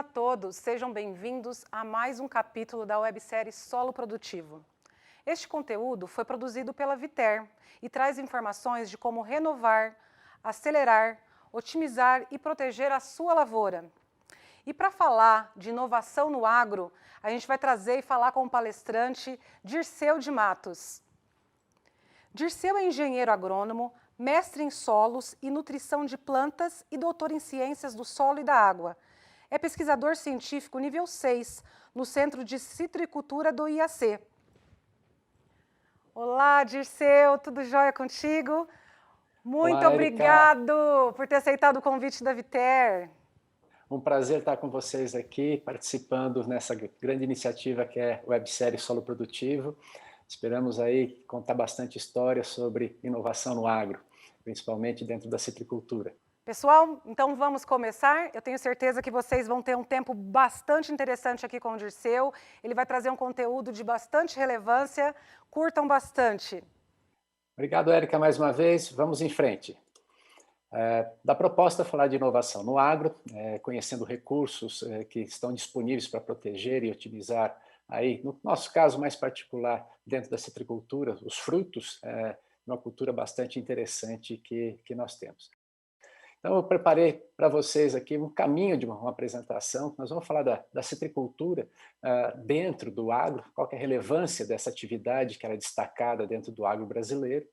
a todos, sejam bem-vindos a mais um capítulo da websérie Solo Produtivo. Este conteúdo foi produzido pela Viter e traz informações de como renovar, acelerar, otimizar e proteger a sua lavoura. E para falar de inovação no agro, a gente vai trazer e falar com o palestrante Dirceu de Matos. Dirceu é engenheiro agrônomo, mestre em solos e nutrição de plantas e doutor em ciências do solo e da água. É pesquisador científico nível 6, no Centro de Citricultura do IAC. Olá, Dirceu, tudo jóia contigo? Muito Olá, Erika. obrigado por ter aceitado o convite da Viter. Um prazer estar com vocês aqui, participando nessa grande iniciativa que é a websérie Solo Produtivo. Esperamos aí contar bastante história sobre inovação no agro, principalmente dentro da citricultura. Pessoal, então vamos começar. Eu tenho certeza que vocês vão ter um tempo bastante interessante aqui com o Dirceu. Ele vai trazer um conteúdo de bastante relevância. Curtam bastante. Obrigado, Erika, mais uma vez. Vamos em frente. Da proposta falar de inovação no agro, conhecendo recursos que estão disponíveis para proteger e otimizar, aí, no nosso caso mais particular, dentro da citricultura, os frutos, uma cultura bastante interessante que nós temos. Então, eu preparei para vocês aqui um caminho de uma apresentação. Nós vamos falar da citricultura dentro do agro, qual que é a relevância dessa atividade que ela é destacada dentro do agro brasileiro.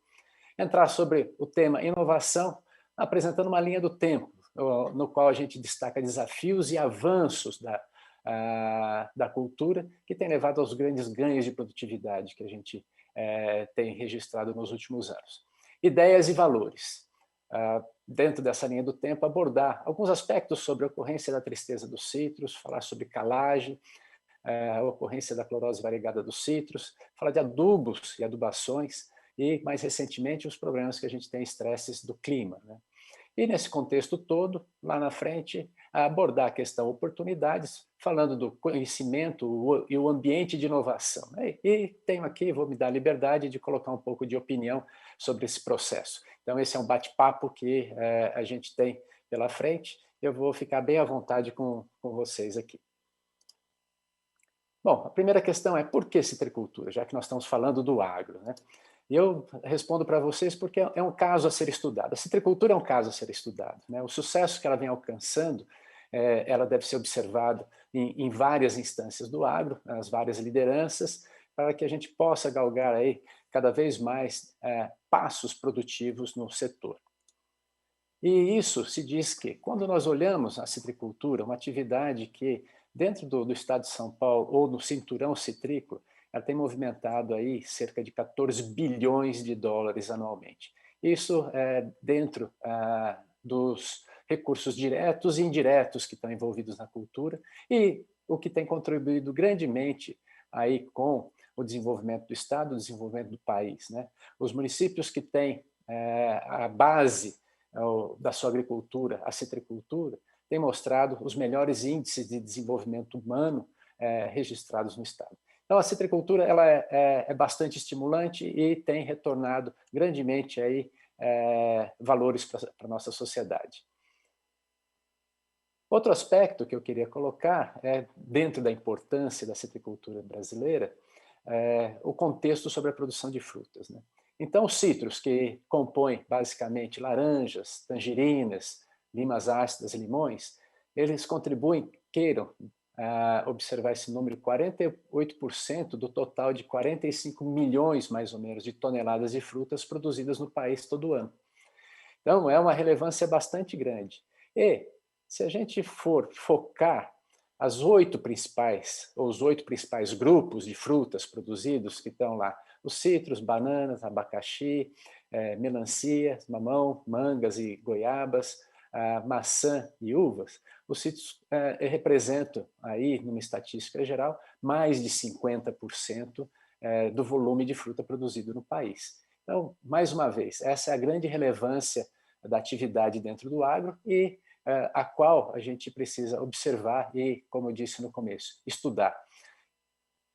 Entrar sobre o tema inovação, apresentando uma linha do tempo, no qual a gente destaca desafios e avanços da cultura, que tem levado aos grandes ganhos de produtividade que a gente tem registrado nos últimos anos. Ideias e valores. Dentro dessa linha do tempo, abordar alguns aspectos sobre a ocorrência da tristeza dos citros, falar sobre calagem, a ocorrência da clorose variegada dos citros, falar de adubos e adubações, e, mais recentemente, os problemas que a gente tem, estresses do clima, né? E, nesse contexto todo, lá na frente, abordar a questão oportunidades, falando do conhecimento e o ambiente de inovação, né? E tenho aqui, vou me dar a liberdade de colocar um pouco de opinião sobre esse processo. Então, esse é um bate-papo que a gente tem pela frente. Eu vou ficar bem à vontade com vocês aqui. Bom, a primeira questão é por que citricultura, já que nós estamos falando do agro, né? E eu respondo para vocês porque é um caso a ser estudado. A citricultura é um caso a ser estudado, né? O sucesso que ela vem alcançando, ela deve ser observado em várias instâncias do agro, as várias lideranças, para que a gente possa galgar aí cada vez mais passos produtivos no setor. E isso se diz que, quando nós olhamos a citricultura, uma atividade que, dentro do estado de São Paulo, ou no cinturão citrícola, ela tem movimentado aí cerca de 14 bilhões de dólares anualmente. Isso é dentro dos recursos diretos e indiretos que estão envolvidos na cultura, e o que tem contribuído grandemente aí com o desenvolvimento do estado, o desenvolvimento do país, né? Os municípios que têm a base da sua agricultura, a citricultura, tem mostrado os melhores índices de desenvolvimento humano registrados no estado. Então, a citricultura ela é bastante estimulante e tem retornado grandemente aí, valores para a nossa sociedade. Outro aspecto que eu queria colocar é, dentro da importância da citricultura brasileira, o contexto sobre a produção de frutas, né? Então, os citros, que compõem basicamente laranjas, tangerinas, limas ácidas e limões, eles contribuem, queiram observar esse número, 48% do total de 45 milhões, mais ou menos, de toneladas de frutas produzidas no país todo ano. Então, é uma relevância bastante grande. E, se a gente for focar as 8 principais, ou os 8 principais grupos de frutas produzidos que estão lá, os citros, bananas, abacaxi, melancia, mamão, mangas e goiabas, maçã e uvas, os citros representam aí, numa estatística geral, mais de 50% do volume de fruta produzido no país. Então, mais uma vez, essa é a grande relevância da atividade dentro do agro e a qual a gente precisa observar e, como eu disse no começo, estudar.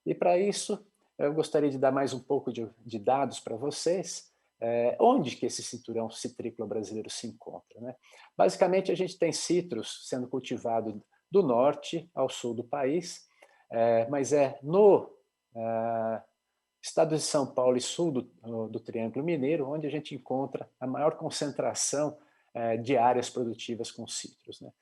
E para isso, eu gostaria de dar mais um pouco de dados para vocês, onde que esse cinturão citrícola brasileiro se encontra, né? Basicamente, a gente tem citros sendo cultivado do norte ao sul do país, mas é no estado de São Paulo e sul do Triângulo Mineiro, onde a gente encontra a maior concentração de áreas produtivas com citros, né?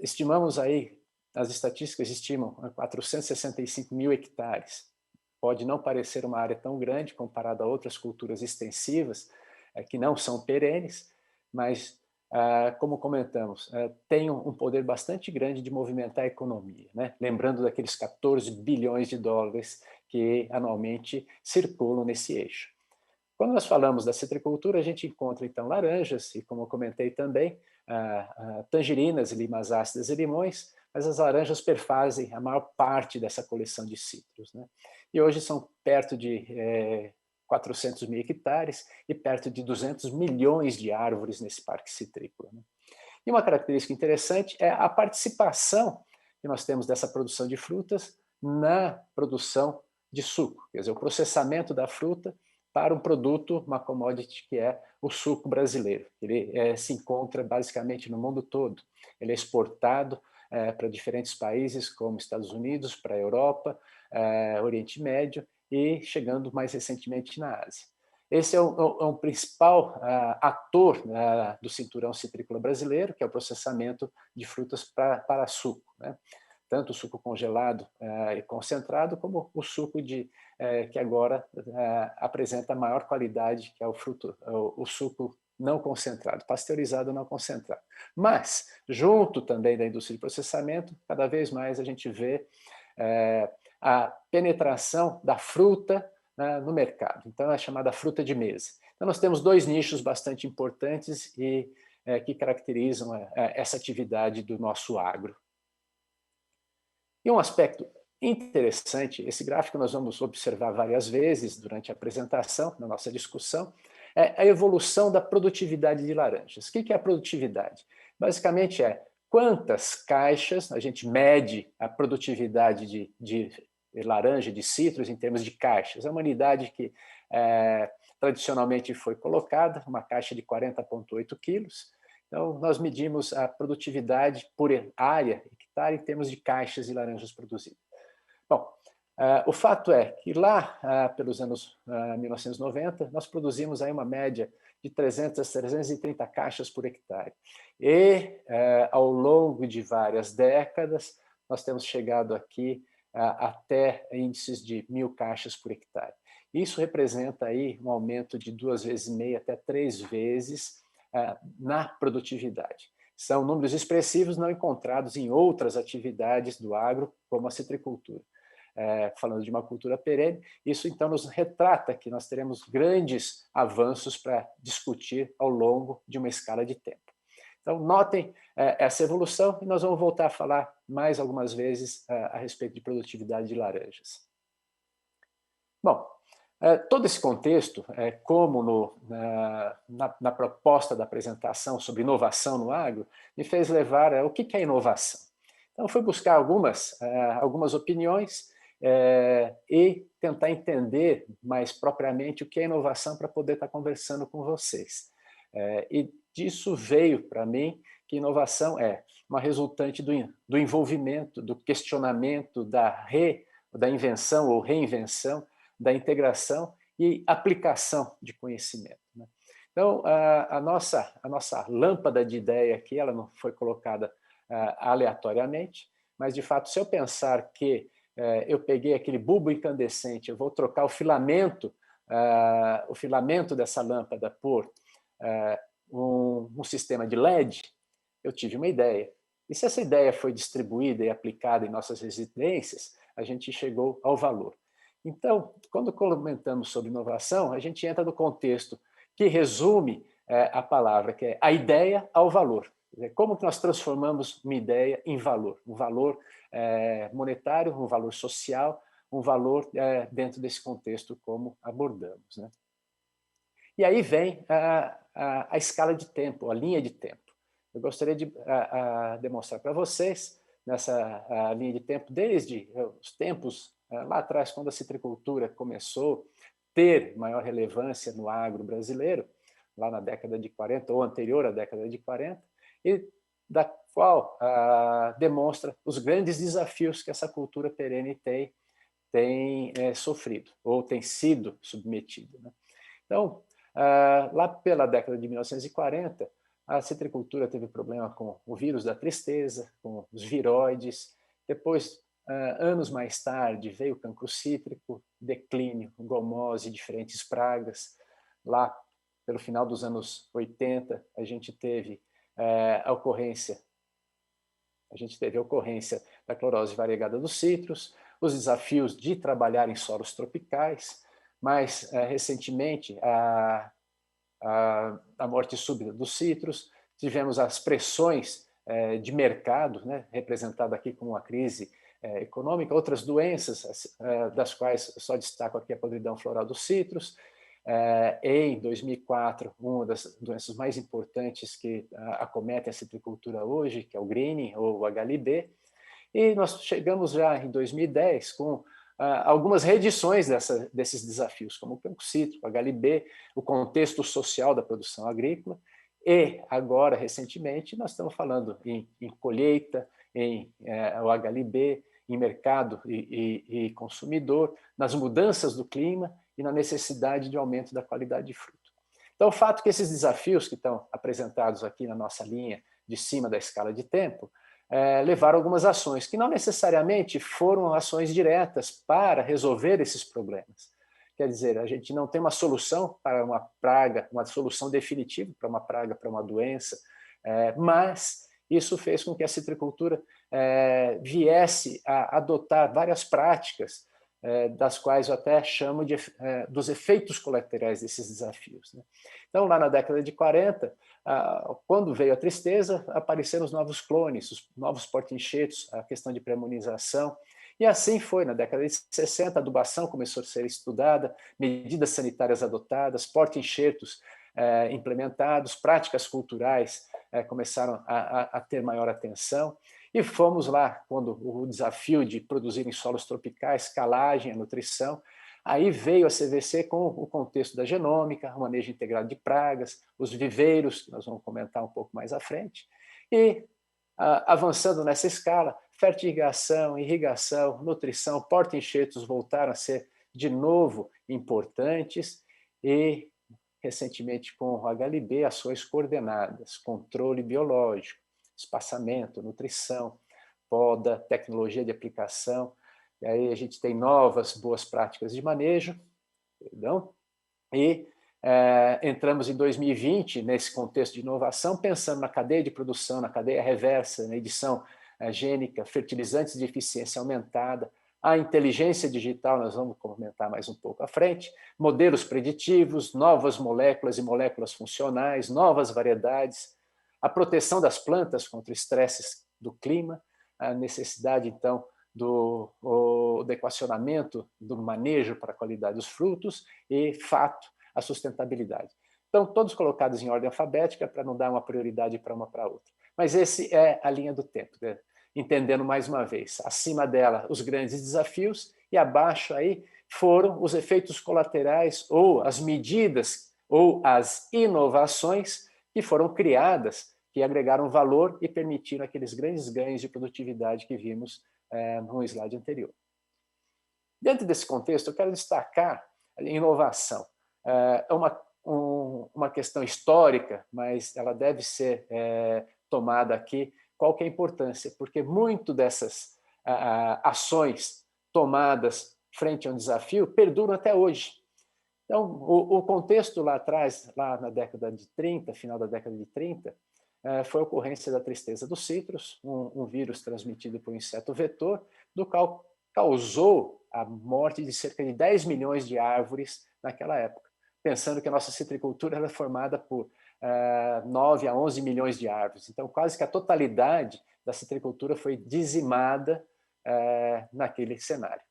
Estimamos aí, as estatísticas estimam 465 mil hectares. Pode não parecer uma área tão grande comparada a outras culturas extensivas, que não são perenes, mas, como comentamos, tem um poder bastante grande de movimentar a economia, né? Lembrando daqueles 14 bilhões de dólares que anualmente circulam nesse eixo. Quando nós falamos da citricultura, a gente encontra, então, laranjas, e como eu comentei também, tangerinas, limas ácidas e limões, mas as laranjas perfazem a maior parte dessa coleção de citros, né? E hoje são perto de 400 mil hectares e perto de 200 milhões de árvores nesse parque citrícola, né? E uma característica interessante é a participação que nós temos dessa produção de frutas na produção de suco, quer dizer, o processamento da fruta para um produto, uma commodity que é o suco brasileiro. Ele se encontra basicamente no mundo todo. Ele é exportado para diferentes países, como Estados Unidos, para a Europa, Oriente Médio e chegando mais recentemente na Ásia. Esse é um principal ator do cinturão citrícola brasileiro, que é o processamento de frutas para suco, né? Tanto o suco congelado e concentrado, como o suco que agora apresenta maior qualidade, que é o suco não concentrado, pasteurizado não concentrado. Mas, junto também da indústria de processamento, cada vez mais a gente vê a penetração da fruta, né, no mercado. Então, é chamada fruta de mesa. Então, nós temos dois nichos bastante importantes e que caracterizam essa atividade do nosso agro. E um aspecto interessante, esse gráfico nós vamos observar várias vezes durante a apresentação, na nossa discussão, é a evolução da produtividade de laranjas. O que é a produtividade? Basicamente quantas caixas, a gente mede a produtividade de laranja, de citros, em termos de caixas. É uma unidade que tradicionalmente foi colocada, uma caixa de 40,8 quilos. Então, nós medimos a produtividade por área, hectare, em termos de caixas de laranjas produzidas. Bom, o fato é que lá, pelos anos 1990, nós produzimos aí uma média de 300 a 330 caixas por hectare. E, ao longo de várias décadas, nós temos chegado aqui até índices de 1.000 caixas por hectare. Isso representa aí um aumento de 2,5 vezes até 3 vezes na produtividade. São números expressivos não encontrados em outras atividades do agro, como a citricultura. Falando de uma cultura perene, isso então nos retrata que nós teremos grandes avanços para discutir ao longo de uma escala de tempo. Então, notem essa evolução e nós vamos voltar a falar mais algumas vezes a respeito de produtividade de laranjas. Bom, todo esse contexto, como na proposta da apresentação sobre inovação no agro, me fez levar o que é inovação. Então, fui buscar algumas opiniões e tentar entender mais propriamente o que é inovação para poder estar conversando com vocês. E disso veio para mim que inovação é uma resultante do envolvimento, do questionamento, da invenção ou reinvenção, da integração e aplicação de conhecimento, né? Então, a nossa lâmpada de ideia aqui, ela não foi colocada aleatoriamente, mas, de fato, se eu pensar que eu peguei aquele bulbo incandescente, eu vou trocar o filamento dessa lâmpada por um sistema de LED, eu tive uma ideia. E se essa ideia foi distribuída e aplicada em nossas residências, a gente chegou ao valor. Então, quando comentamos sobre inovação, a gente entra no contexto que resume a palavra, que é a ideia ao valor. Como que nós transformamos uma ideia em valor? Um valor monetário, um valor social, um valor dentro desse contexto como abordamos, né? E aí vem a escala de tempo, a linha de tempo. Eu gostaria de demonstrar para vocês, nessa linha de tempo, desde os tempos lá atrás, quando a citricultura começou a ter maior relevância no agro brasileiro, lá na década de 40, ou anterior à década de 40, e qual demonstra os grandes desafios que essa cultura perene tem sofrido, ou tem sido submetida, né? Então, lá pela década de 1940, a citricultura teve problema com o vírus da tristeza, com os viroides. Depois, anos mais tarde, veio o cancro cítrico, declínio, gomose, diferentes pragas. Lá, pelo final dos anos 80, a gente teve a ocorrência da clorose variegada dos citros, os desafios de trabalhar em solos tropicais, mais recentemente a morte súbita dos citros, tivemos as pressões de mercado, né, representada aqui com uma crise econômica, outras doenças, das quais só destaco aqui a podridão floral dos citros. Em 2004, uma das doenças mais importantes que acometem a citricultura hoje, que é o greening, ou o HLB, e nós chegamos já em 2010 com algumas reedições desses desafios, como o cancro cítrico, o HLB, o contexto social da produção agrícola, e agora, recentemente, nós estamos falando em colheita, em o HLB, em mercado e consumidor, nas mudanças do clima e na necessidade de aumento da qualidade de fruto. Então, o fato que esses desafios que estão apresentados aqui na nossa linha de cima da escala de tempo levaram algumas ações, que não necessariamente foram ações diretas para resolver esses problemas. Quer dizer, a gente não tem uma solução para uma praga, uma solução definitiva para uma praga, para uma doença, mas isso fez com que a citricultura viesse a adotar várias práticas, das quais eu até chamo dos efeitos colaterais desses desafios, né? Então, lá na década de 40, quando veio a tristeza, apareceram os novos clones, os novos porta-enxertos, a questão de premonização, e assim foi. Na década de 60, a adubação começou a ser estudada, medidas sanitárias adotadas, porta-enxertos implementados, práticas culturais começaram a ter maior atenção, e fomos lá, quando o desafio de produzir em solos tropicais, calagem, a nutrição, aí veio a CVC com o contexto da genômica, o manejo integrado de pragas, os viveiros, que nós vamos comentar um pouco mais à frente, e avançando nessa escala, fertigação, irrigação, nutrição, porta-enxertos voltaram a ser de novo importantes, e recentemente com o HLB, ações coordenadas, controle biológico, espaçamento, nutrição, poda, tecnologia de aplicação. E aí a gente tem novas boas práticas de manejo, e entramos em 2020 nesse contexto de inovação, pensando na cadeia de produção, na cadeia reversa, na edição gênica, fertilizantes de eficiência aumentada, a inteligência digital, nós vamos comentar mais um pouco à frente, modelos preditivos, novas moléculas e moléculas funcionais, novas variedades, a proteção das plantas contra estresses do clima, a necessidade, então, do equacionamento do manejo para a qualidade dos frutos e, fato, a sustentabilidade. Então, todos colocados em ordem alfabética para não dar uma prioridade para uma para outra. Mas esse é a linha do tempo, né? Entendendo mais uma vez, acima dela os grandes desafios e abaixo aí foram os efeitos colaterais ou as medidas ou as inovações que foram criadas, que agregaram valor e permitiram aqueles grandes ganhos de produtividade que vimos no slide anterior. Dentro desse contexto, eu quero destacar a inovação. É uma questão histórica, mas ela deve ser tomada aqui. Qual que é a importância? Porque muito dessas ações tomadas frente a um desafio perduram até hoje. Então, o contexto lá atrás, lá na década de 30, final da década de 30, foi a ocorrência da tristeza dos citros, um vírus transmitido por um inseto vetor, do qual causou a morte de cerca de 10 milhões de árvores naquela época, pensando que a nossa citricultura era formada por 9 a 11 milhões de árvores. Então, quase que a totalidade da citricultura foi dizimada naquele cenário.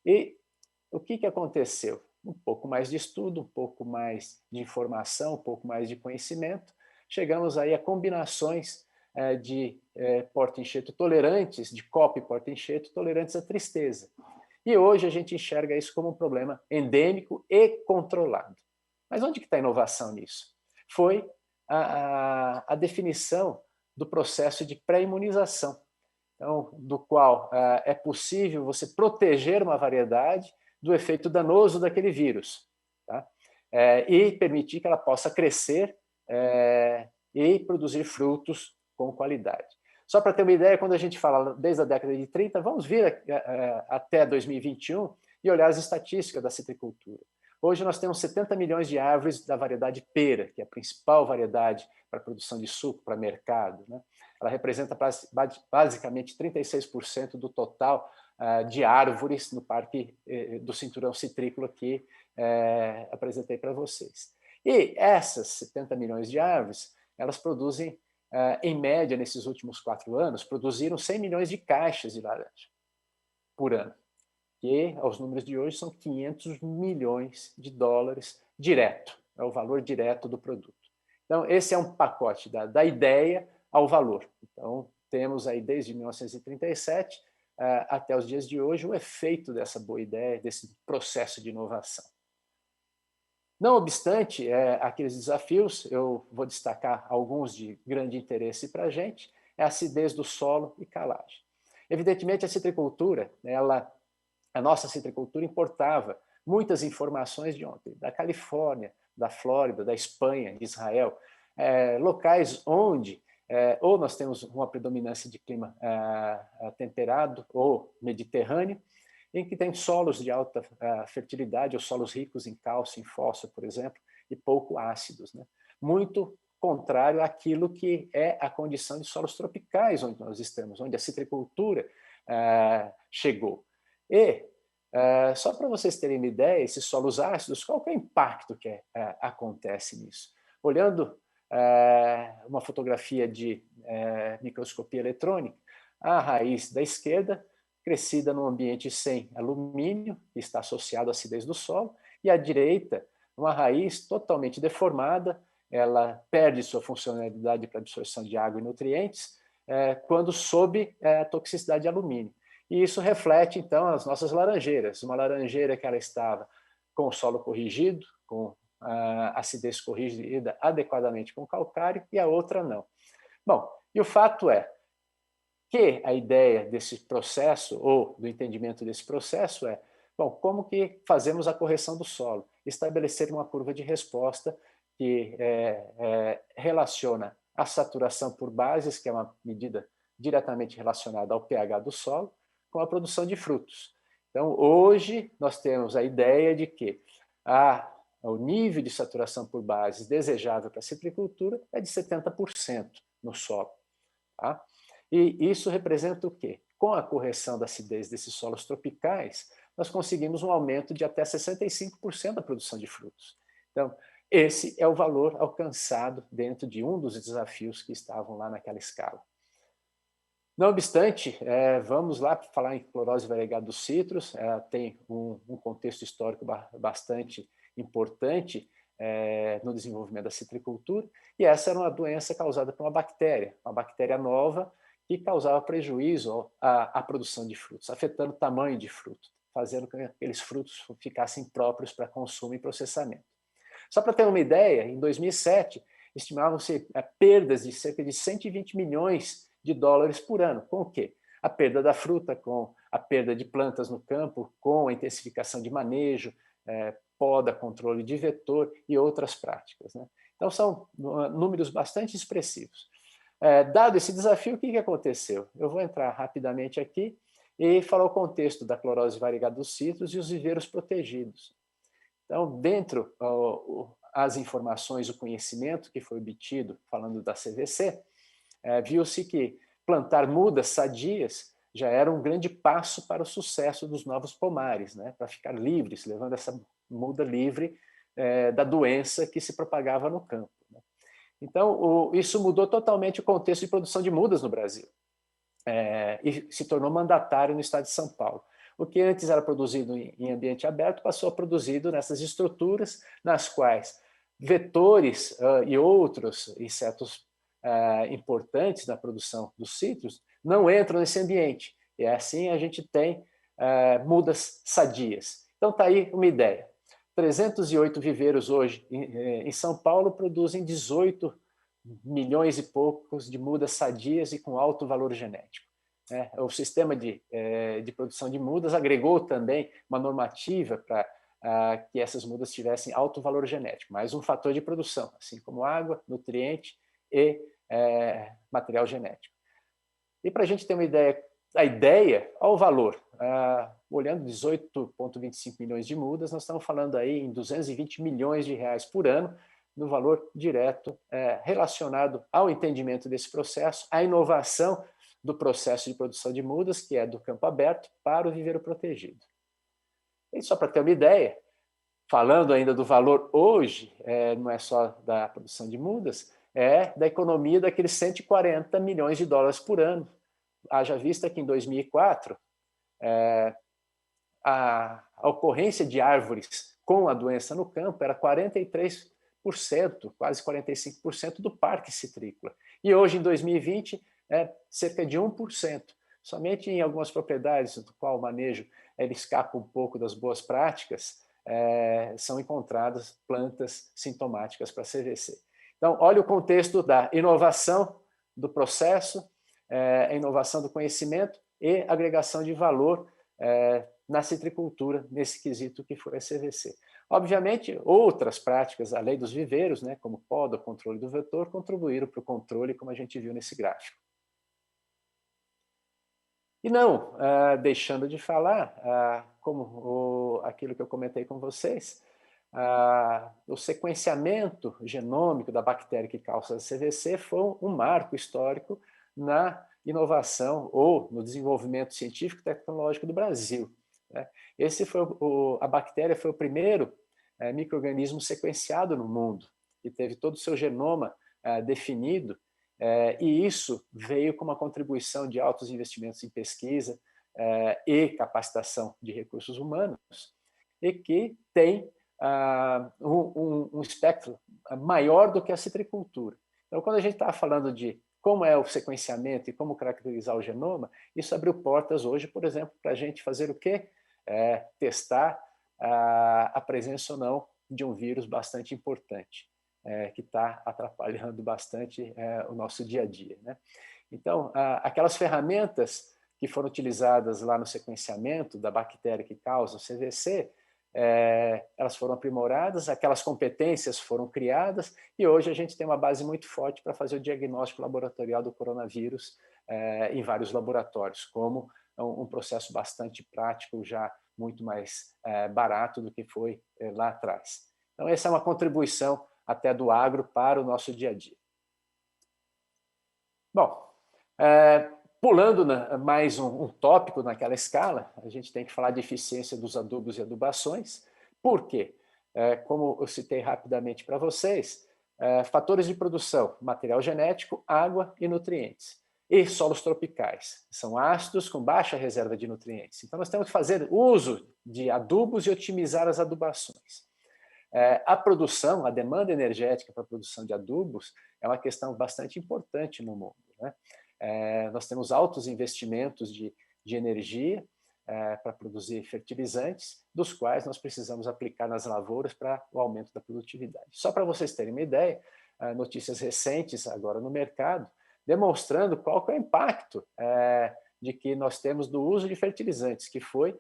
E o que aconteceu? Um pouco mais de estudo, um pouco mais de informação, um pouco mais de conhecimento, chegamos aí a combinações de porta-enxerto tolerantes, de copo e porta-enxerto tolerantes à tristeza. E hoje a gente enxerga isso como um problema endêmico e controlado. Mas onde que está a inovação nisso? Foi a definição do processo de pré-imunização, então, do qual é possível você proteger uma variedade do efeito danoso daquele vírus, tá? E permitir que ela possa crescer e produzir frutos com qualidade. Só para ter uma ideia, quando a gente fala desde a década de 30, vamos vir até 2021 e olhar as estatísticas da citricultura. Hoje nós temos 70 milhões de árvores da variedade pera, que é a principal variedade para a produção de suco, para mercado, né? Ela representa basicamente 36% do total de árvores no Parque do Cinturão Citrícola que apresentei para vocês. E essas 70 milhões de árvores, elas produzem, em média, nesses últimos 4 anos, produziram 100 milhões de caixas de laranja por ano, que, aos números de hoje, são 500 milhões de dólares direto, é o valor direto do produto. Então, esse é um pacote da ideia ao valor. Então, temos aí desde 1937 até os dias de hoje o efeito dessa boa ideia, desse processo de inovação. Não obstante aqueles desafios, eu vou destacar alguns de grande interesse para a gente, é a acidez do solo e calagem. Evidentemente, a citricultura, a nossa citricultura importava muitas informações de ontem, da Califórnia, da Flórida, da Espanha, de Israel, locais onde ou nós temos uma predominância de clima temperado ou mediterrâneo, em que tem solos de alta fertilidade, ou solos ricos em cálcio, em fósforo, por exemplo, e pouco ácidos, né? Muito contrário àquilo que é a condição de solos tropicais onde nós estamos, onde a citricultura chegou. E, só para vocês terem uma ideia, esses solos ácidos, qual que é o impacto que acontece nisso? Olhando uma fotografia de microscopia eletrônica, a raiz da esquerda, crescida num ambiente sem alumínio, que está associado à acidez do solo, e à direita, uma raiz totalmente deformada, ela perde sua funcionalidade para absorção de água e nutrientes quando sob a toxicidade de alumínio. E isso reflete, então, as nossas laranjeiras. Uma laranjeira que ela estava com o solo corrigido, com a acidez corrigida adequadamente com calcário, e a outra não. Bom, e o fato é que a ideia desse processo, ou do entendimento desse processo bom, como que fazemos a correção do solo? Estabelecer uma curva de resposta que relaciona a saturação por bases, que é uma medida diretamente relacionada ao pH do solo, com a produção de frutos. Então, hoje, nós temos a ideia de que o nível de saturação por bases desejável para a citricultura é de 70% no solo. Tá? E isso representa o quê? Com a correção da acidez desses solos tropicais, nós conseguimos um aumento de até 65% da produção de frutos. Então, esse é o valor alcançado dentro de um dos desafios que estavam lá naquela escala. Não obstante, vamos lá falar em clorose variegada dos citros, tem um contexto histórico bastante importante no desenvolvimento da citricultura, e essa era uma doença causada por uma bactéria nova, que causava prejuízo à produção de frutos, afetando o tamanho de fruto, fazendo com que aqueles frutos ficassem próprios para consumo e processamento. Só para ter uma ideia, em 2007, estimavam-se perdas de cerca de 120 milhões de dólares por ano. Com o quê? A perda da fruta, com a perda de plantas no campo, com a intensificação de manejo, poda, controle de vetor e outras práticas, né? Então, são números bastante expressivos. Dado esse desafio, o que aconteceu? Eu vou entrar rapidamente aqui e falar o contexto da clorose variegada dos citros e os viveiros protegidos. Então, dentro as informações, o conhecimento que foi obtido, falando da CVC, viu-se que plantar mudas sadias já era um grande passo para o sucesso dos novos pomares, né? Para ficar livres, levando essa muda livre da doença que se propagava no campo, né? Então, isso mudou totalmente o contexto de produção de mudas no Brasil, e se tornou mandatário no estado de São Paulo. O que antes era produzido em ambiente aberto passou a produzido nessas estruturas nas quais vetores e outros insetos importantes na produção dos citros não entram nesse ambiente. E assim a gente tem mudas sadias. Então está aí uma ideia. 308 viveiros hoje em São Paulo produzem 18 milhões e poucos de mudas sadias e com alto valor genético. O sistema de produção de mudas agregou também uma normativa para que essas mudas tivessem alto valor genético, mais um fator de produção, assim como água, nutriente e material genético. E para a gente ter uma ideia, olha o valor, olhando 18,25 milhões de mudas, nós estamos falando aí em 220 milhões de reais por ano, no valor direto relacionado ao entendimento desse processo, à inovação do processo de produção de mudas, que é do campo aberto para o viveiro protegido. E só para ter uma ideia, falando ainda do valor hoje, não é só da produção de mudas, é da economia daqueles 140 milhões de dólares por ano. Haja vista que em 2004, a ocorrência de árvores com a doença no campo era 43%, quase 45% do parque citrícola. E hoje, em 2020, é cerca de 1%. Somente em algumas propriedades, do qual o manejo ele escapa um pouco das boas práticas, são encontradas plantas sintomáticas para CVC. Então, olha o contexto da inovação do processo, a inovação do conhecimento e agregação de valor na citricultura, nesse quesito que foi a CVC. Obviamente, outras práticas, além dos viveiros, né, como poda, controle do vetor, contribuíram para o controle, como a gente viu nesse gráfico. E não deixando de falar, como aquilo que eu comentei com vocês, o sequenciamento genômico da bactéria que causa a CVC foi um marco histórico na inovação ou no desenvolvimento científico e tecnológico do Brasil. A bactéria foi o primeiro micro-organismo sequenciado no mundo, que teve todo o seu genoma definido, e isso veio com uma contribuição de altos investimentos em pesquisa e capacitação de recursos humanos, e que tem um espectro maior do que a citricultura. Então, quando a gente está falando de como é o sequenciamento e como caracterizar o genoma, isso abriu portas hoje, por exemplo, para a gente fazer o quê? Testar a presença ou não de um vírus bastante importante, que está atrapalhando bastante o nosso dia a dia, né? Então, aquelas ferramentas que foram utilizadas lá no sequenciamento da bactéria que causa o CVC, elas foram aprimoradas, aquelas competências foram criadas e hoje a gente tem uma base muito forte para fazer o diagnóstico laboratorial do coronavírus em vários laboratórios, como um processo bastante prático, já muito mais barato do que foi lá atrás. Então, essa é uma contribuição até do agro para o nosso dia a dia. Bom, pulando mais um tópico naquela escala, a gente tem que falar de eficiência dos adubos e adubações. Por quê? Como eu citei rapidamente para vocês, fatores de produção, material genético, água e nutrientes. E solos tropicais, são ácidos com baixa reserva de nutrientes. Então, nós temos que fazer uso de adubos e otimizar as adubações. A produção, a demanda energética para a produção de adubos é uma questão bastante importante no mundo, né? Nós temos altos investimentos de energia para produzir fertilizantes, dos quais nós precisamos aplicar nas lavouras para o aumento da produtividade. Só para vocês terem uma ideia, notícias recentes agora no mercado, demonstrando qual que é o impacto de que nós temos do uso de fertilizantes, que foi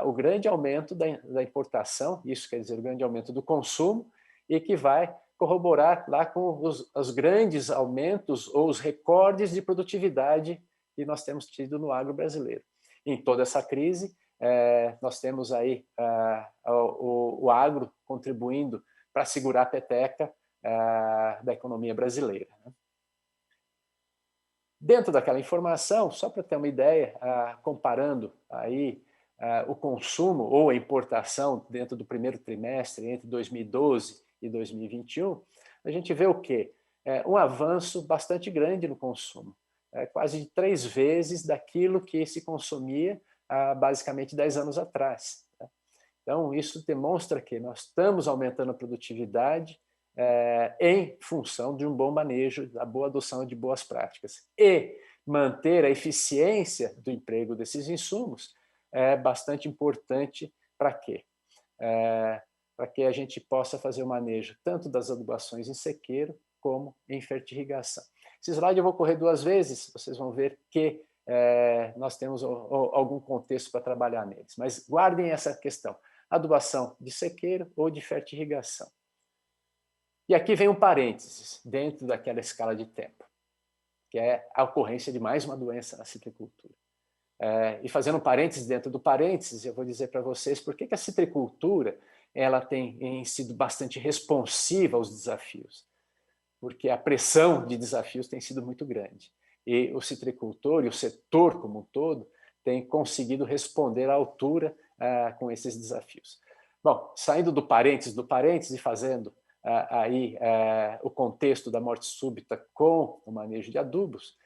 o grande aumento da importação, isso quer dizer o grande aumento do consumo, e que vai corroborar lá com os grandes aumentos ou os recordes de produtividade que nós temos tido no agro brasileiro. Em toda essa crise, nós temos aí o agro contribuindo para segurar a peteca da economia brasileira, né? Dentro daquela informação, só para ter uma ideia, comparando aí o consumo ou a importação dentro do primeiro trimestre entre 2012 e 2021, a gente vê o quê? Um avanço bastante grande no consumo, quase de 3 vezes daquilo que se consumia há basicamente 10 anos atrás. Então, isso demonstra que nós estamos aumentando a produtividade em função de um bom manejo, da boa adoção de boas práticas. E manter a eficiência do emprego desses insumos é bastante importante para quê? Para que a gente possa fazer o manejo tanto das adubações em sequeiro, como em fertirrigação. Esse slide eu vou correr 2 vezes, vocês vão ver que nós temos algum contexto para trabalhar neles. Mas guardem essa questão, adubação de sequeiro ou de fertirrigação. E aqui vem um parênteses, dentro daquela escala de tempo, que é a ocorrência de mais uma doença na citricultura. E fazendo um parênteses dentro do parênteses, eu vou dizer para vocês por que a citricultura ela tem sido bastante responsiva aos desafios. Porque a pressão de desafios tem sido muito grande. E o citricultor e o setor como um todo tem conseguido responder à altura com esses desafios. Bom, saindo do parênteses e fazendo aí o contexto da morte súbita com o manejo de adubos,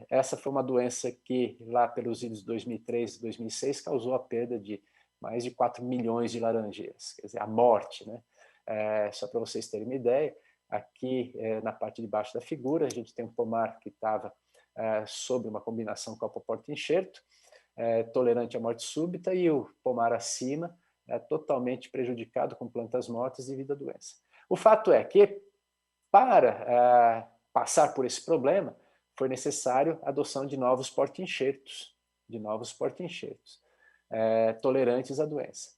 essa foi uma doença que lá pelos idos de 2003 e 2006 causou a perda de mais de 4 milhões de laranjeiras, quer dizer, a morte, né? Só para vocês terem uma ideia, aqui na parte de baixo da figura a gente tem um pomar que estava sobre uma combinação copo-porta-enxerto, tolerante à morte súbita, e o pomar acima totalmente prejudicado com plantas mortas devido à doença. O fato é que, para passar por esse problema, foi necessário a adoção de novos porta-enxertos, tolerantes à doença.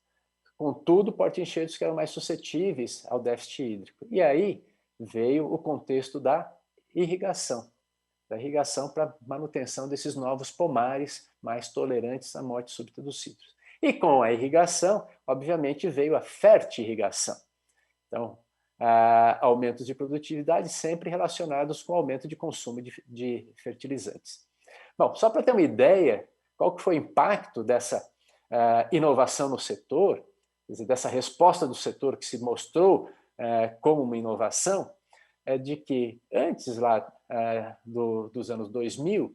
Contudo, porta-enxertos que eram mais suscetíveis ao déficit hídrico. E aí veio o contexto da irrigação para manutenção desses novos pomares mais tolerantes à morte súbita dos citros. E com a irrigação, obviamente, veio a fertirrigação. Então, aumentos de produtividade sempre relacionados com o aumento de consumo de fertilizantes. Bom, só para ter uma ideia, qual que foi o impacto dessa inovação no setor, quer dizer, dessa resposta do setor que se mostrou como uma inovação, é de que antes lá dos anos 2000,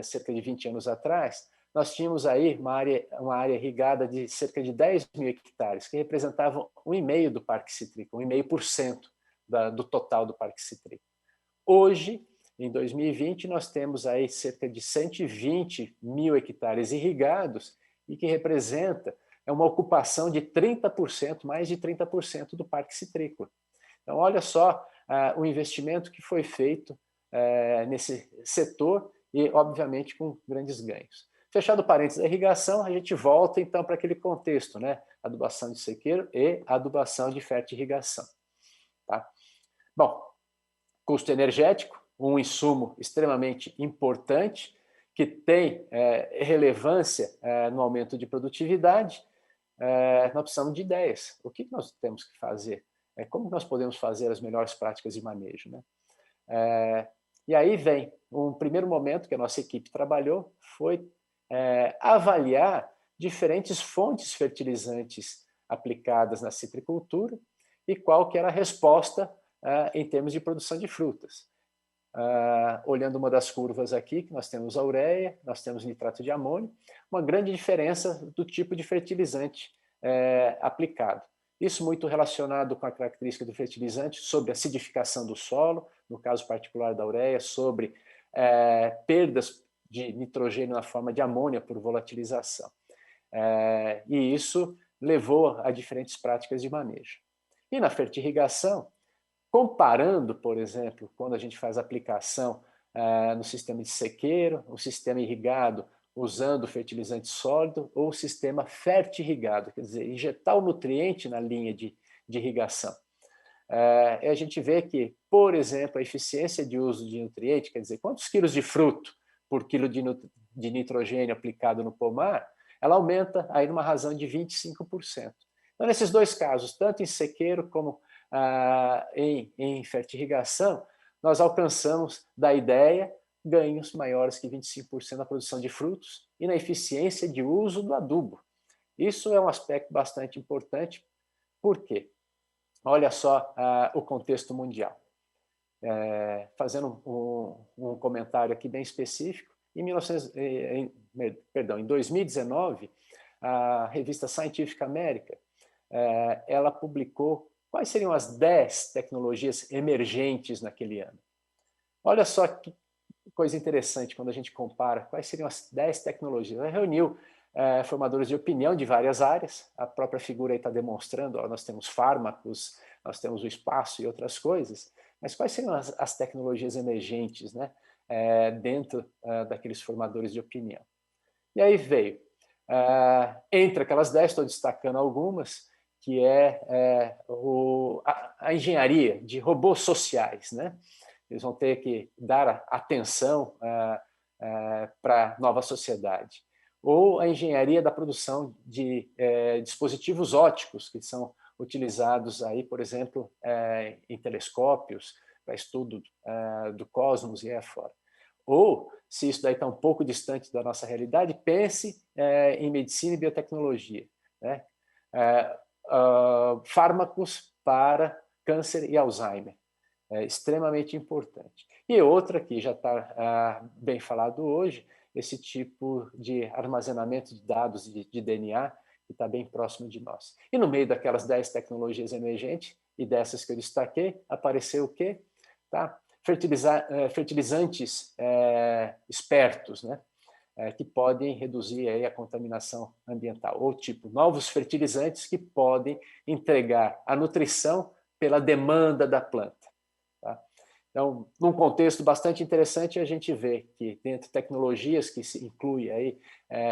cerca de 20 anos atrás, nós tínhamos aí uma área irrigada de cerca de 10 mil hectares, que representavam 1,5% do parque cítrico, 1,5% do total do parque cítrico. Hoje, em 2020, nós temos aí cerca de 120 mil hectares irrigados e que representa uma ocupação de 30%, mais de 30% do parque citrícola. Então, olha só o investimento que foi feito nesse setor e, obviamente, com grandes ganhos. Fechado parênteses da irrigação, a gente volta então para aquele contexto, né? Adubação de sequeiro e adubação de fertirrigação. Tá? Bom, custo energético, um insumo extremamente importante, que tem relevância no aumento de produtividade. Nós precisamos de ideias. O que nós temos que fazer? Como nós podemos fazer as melhores práticas de manejo, né? E aí vem um primeiro momento que a nossa equipe trabalhou, foi avaliar diferentes fontes fertilizantes aplicadas na citricultura e qual que era a resposta em termos de produção de frutas. Olhando uma das curvas aqui, que nós temos a ureia, nós temos nitrato de amônio, uma grande diferença do tipo de fertilizante aplicado. Isso muito relacionado com a característica do fertilizante sobre a acidificação do solo, no caso particular da ureia, sobre perdas de nitrogênio na forma de amônia por volatilização. E isso levou a diferentes práticas de manejo. E na fertirrigação, comparando, por exemplo, quando a gente faz aplicação no sistema de sequeiro, o sistema irrigado usando fertilizante sólido ou o sistema fertirrigado, quer dizer, injetar o nutriente na linha de irrigação. A gente vê que, por exemplo, a eficiência de uso de nutriente, quer dizer, quantos quilos de fruto por quilo de nitrogênio aplicado no pomar, ela aumenta aí numa razão de 25%. Então, nesses dois casos, tanto em sequeiro como em fertirrigação, nós alcançamos da ideia ganhos maiores que 25% na produção de frutos e na eficiência de uso do adubo. Isso é um aspecto bastante importante, por quê? Olha só o contexto mundial. Fazendo um comentário aqui bem específico, em 2019, a revista Scientific American, ela publicou quais seriam as 10 tecnologias emergentes naquele ano. Olha só que coisa interessante quando a gente compara quais seriam as 10 tecnologias. Ela reuniu formadores de opinião de várias áreas, a própria figura aí está demonstrando, nós temos fármacos, nós temos o espaço e outras coisas, mas quais seriam as tecnologias emergentes, né, dentro daqueles formadores de opinião. E aí veio, entre aquelas 10, estou destacando algumas, que a engenharia de robôs sociais, né? Eles vão ter que dar atenção para a nova sociedade. Ou a engenharia da produção de dispositivos ópticos, que são utilizados aí, por exemplo, em telescópios, para estudo do cosmos e afora. Ou, se isso daí está um pouco distante da nossa realidade, pense em medicina e biotecnologia, né? Fármacos para câncer e Alzheimer. É extremamente importante. E outra que já está bem falado hoje, esse tipo de armazenamento de dados de DNA, que está bem próximo de nós. E no meio daquelas 10 tecnologias emergentes, e dessas que eu destaquei, apareceu o quê? Tá? Fertilizantes espertos, né? Que podem reduzir aí a contaminação ambiental, ou tipo, novos fertilizantes que podem entregar a nutrição pela demanda da planta. Tá? Então, num contexto bastante interessante, a gente vê que dentro de tecnologias que se inclui aí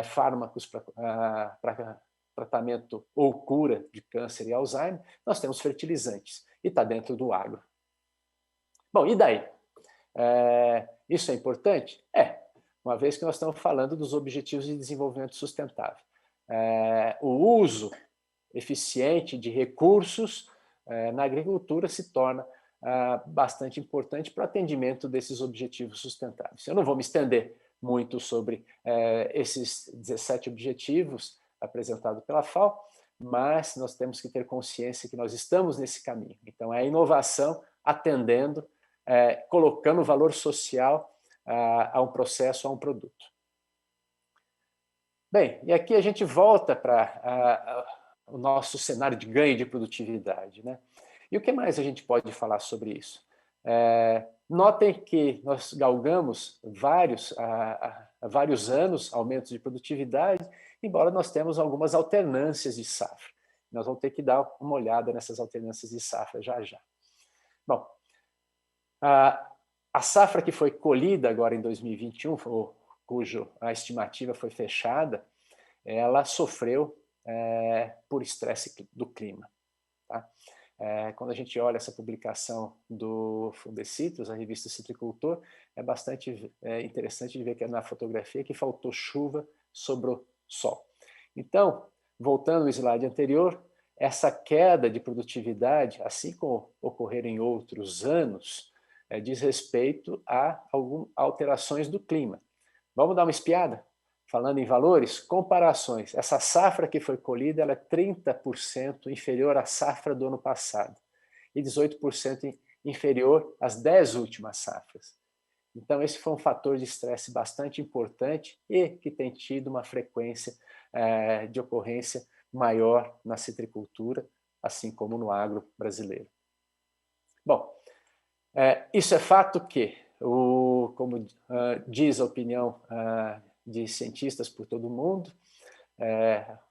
fármacos para tratamento ou cura de câncer e Alzheimer, nós temos fertilizantes, e está dentro do agro. Bom, e daí? Isso é importante? Uma vez que nós estamos falando dos Objetivos de Desenvolvimento Sustentável. O uso eficiente de recursos na agricultura se torna bastante importante para o atendimento desses objetivos sustentáveis. Eu não vou me estender muito sobre esses 17 objetivos apresentados pela FAO, mas nós temos que ter consciência que nós estamos nesse caminho. Então, é a inovação atendendo, colocando valor social a um processo, a um produto. Bem, e aqui a gente volta para o nosso cenário de ganho de produtividade, né? E o que mais a gente pode falar sobre isso? Notem que nós galgamos vários anos aumentos de produtividade, embora nós temos algumas alternâncias de safra. Nós vamos ter que dar uma olhada nessas alternâncias de safra já já. Bom, a safra que foi colhida agora em 2021, cuja a estimativa foi fechada, ela sofreu por estresse do clima. Tá? Quando a gente olha essa publicação do Fundecitrus, a revista Citricultor, é bastante interessante de ver que na fotografia que faltou chuva, sobrou sol. Então, voltando ao slide anterior, essa queda de produtividade, assim como ocorrer em outros anos, diz respeito a algumas alterações do clima. Vamos dar uma espiada? Falando em valores, comparações. Essa safra que foi colhida ela é 30% inferior à safra do ano passado e 18% inferior às 10 últimas safras. Então, esse foi um fator de estresse bastante importante e que tem tido uma frequência de ocorrência maior na citricultura, assim como no agro brasileiro. Bom, isso é fato que, como diz a opinião de cientistas por todo o mundo,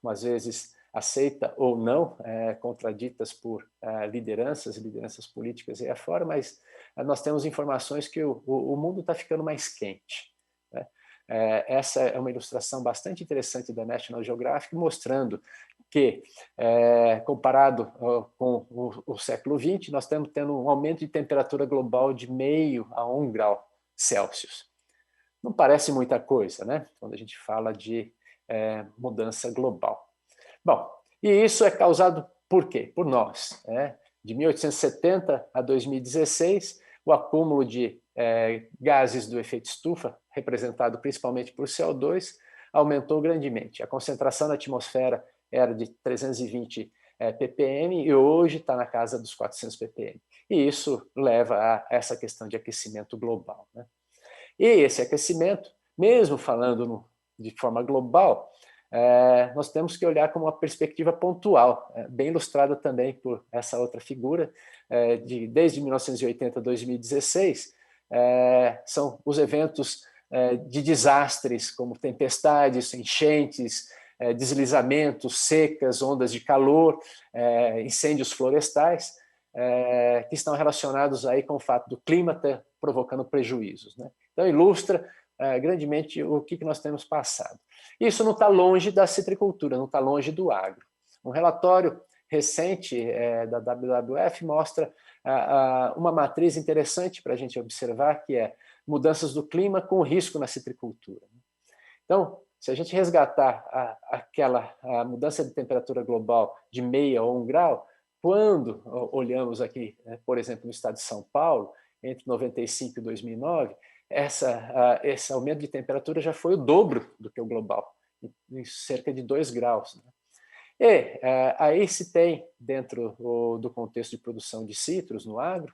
às vezes aceita ou não, contraditas por lideranças políticas aí afora, mas nós temos informações que o mundo está ficando mais quente. Né? Essa é uma ilustração bastante interessante da National Geographic, mostrando que, comparado com o século XX, nós estamos tendo um aumento de temperatura global de 0,5 a 1 grau Celsius. Não parece muita coisa, né? Quando a gente fala de mudança global. Bom, e isso é causado por quê? Por nós. De 1870 a 2016, o acúmulo de gases do efeito estufa, representado principalmente por CO2, aumentou grandemente. A concentração na atmosfera era de 320 ppm e hoje está na casa dos 400 ppm. E isso leva a essa questão de aquecimento global, né? E esse aquecimento, mesmo falando de forma global, nós temos que olhar como uma perspectiva pontual, bem ilustrada também por essa outra figura, desde 1980 a 2016, são os eventos de desastres, como tempestades, enchentes, deslizamentos, secas, ondas de calor, incêndios florestais, que estão relacionados aí com o fato do clima estar provocando prejuízos, né? Então, ilustra grandemente o que nós temos passado. Isso não está longe da citricultura, não está longe do agro. Um relatório recente da WWF mostra uma matriz interessante para a gente observar, que é mudanças do clima com risco na citricultura. Então, se a gente resgatar a mudança de temperatura global de meia ou 1 grau, quando olhamos aqui, por exemplo, no estado de São Paulo, entre 95 e 2009, esse aumento de temperatura já foi o dobro do que o global, em cerca de 2 graus. Né? E aí se tem, dentro do contexto de produção de citros no agro,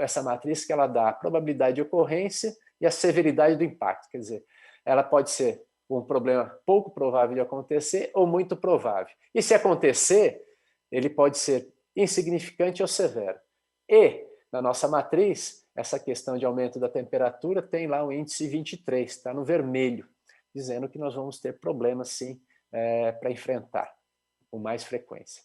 essa matriz que ela dá a probabilidade de ocorrência e a severidade do impacto. Quer dizer, ela pode ser um problema pouco provável de acontecer ou muito provável. E se acontecer, ele pode ser insignificante ou severo. E, na nossa matriz, essa questão de aumento da temperatura tem lá o índice 23, está no vermelho, dizendo que nós vamos ter problemas, sim, para enfrentar com mais frequência.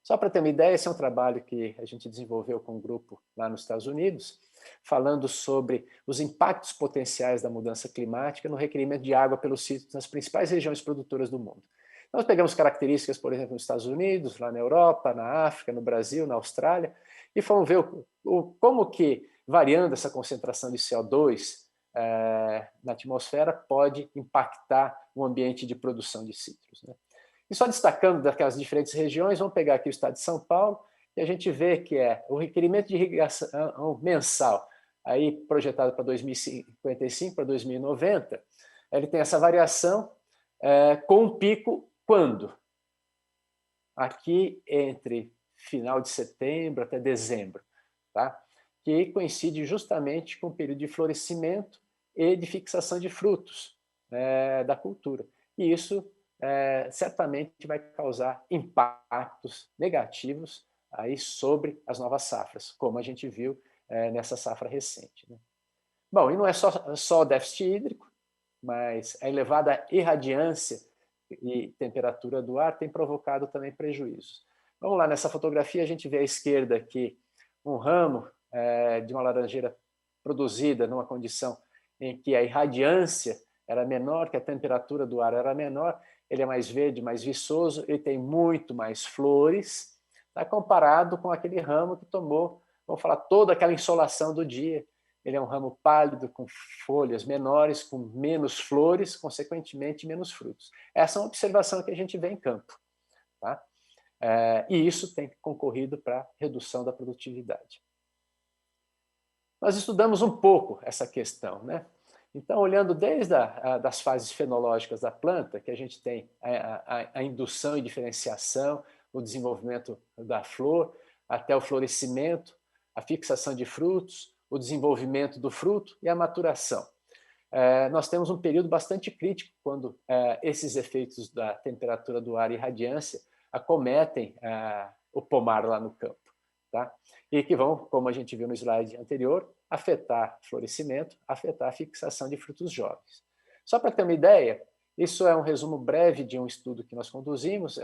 Só para ter uma ideia, esse é um trabalho que a gente desenvolveu com um grupo lá nos Estados Unidos, falando sobre os impactos potenciais da mudança climática no requerimento de água pelos sítios nas principais regiões produtoras do mundo. Nós pegamos características, por exemplo, nos Estados Unidos, lá na Europa, na África, no Brasil, na Austrália, e fomos ver como que, variando essa concentração de CO2 na atmosfera, pode impactar o ambiente de produção de citros, né? E só destacando daquelas diferentes regiões, vamos pegar aqui o estado de São Paulo, e a gente vê que o requerimento de irrigação mensal, aí projetado para 2055, para 2090, ele tem essa variação com um pico quando? Aqui entre final de setembro até dezembro, tá? Que coincide justamente com o período de florescimento e de fixação de frutos da cultura. E isso certamente vai causar impactos negativos aí sobre as novas safras, como a gente viu nessa safra recente, né? Bom, e não é só o déficit hídrico, mas a elevada irradiância e temperatura do ar tem provocado também prejuízos. Vamos lá, nessa fotografia a gente vê à esquerda aqui um ramo de uma laranjeira produzida numa condição em que a irradiância era menor, que a temperatura do ar era menor, ele é mais verde, mais viçoso, ele tem muito mais flores, tá? Comparado com aquele ramo que tomou, vamos falar, toda aquela insolação do dia. Ele é um ramo pálido, com folhas menores, com menos flores, consequentemente menos frutos. Essa é uma observação que a gente vê em campo, tá? E isso tem concorrido para a redução da produtividade. Nós estudamos um pouco essa questão, né? Então, olhando desde das fases fenológicas da planta, que a gente tem a indução e diferenciação, o desenvolvimento da flor, até o florescimento, a fixação de frutos, o desenvolvimento do fruto e a maturação. Nós temos um período bastante crítico quando esses efeitos da temperatura do ar e radiância acometem o pomar lá no campo, tá? E que vão, como a gente viu no slide anterior, afetar florescimento, afetar a fixação de frutos jovens. Só para ter uma ideia, isso é um resumo breve de um estudo que nós conduzimos,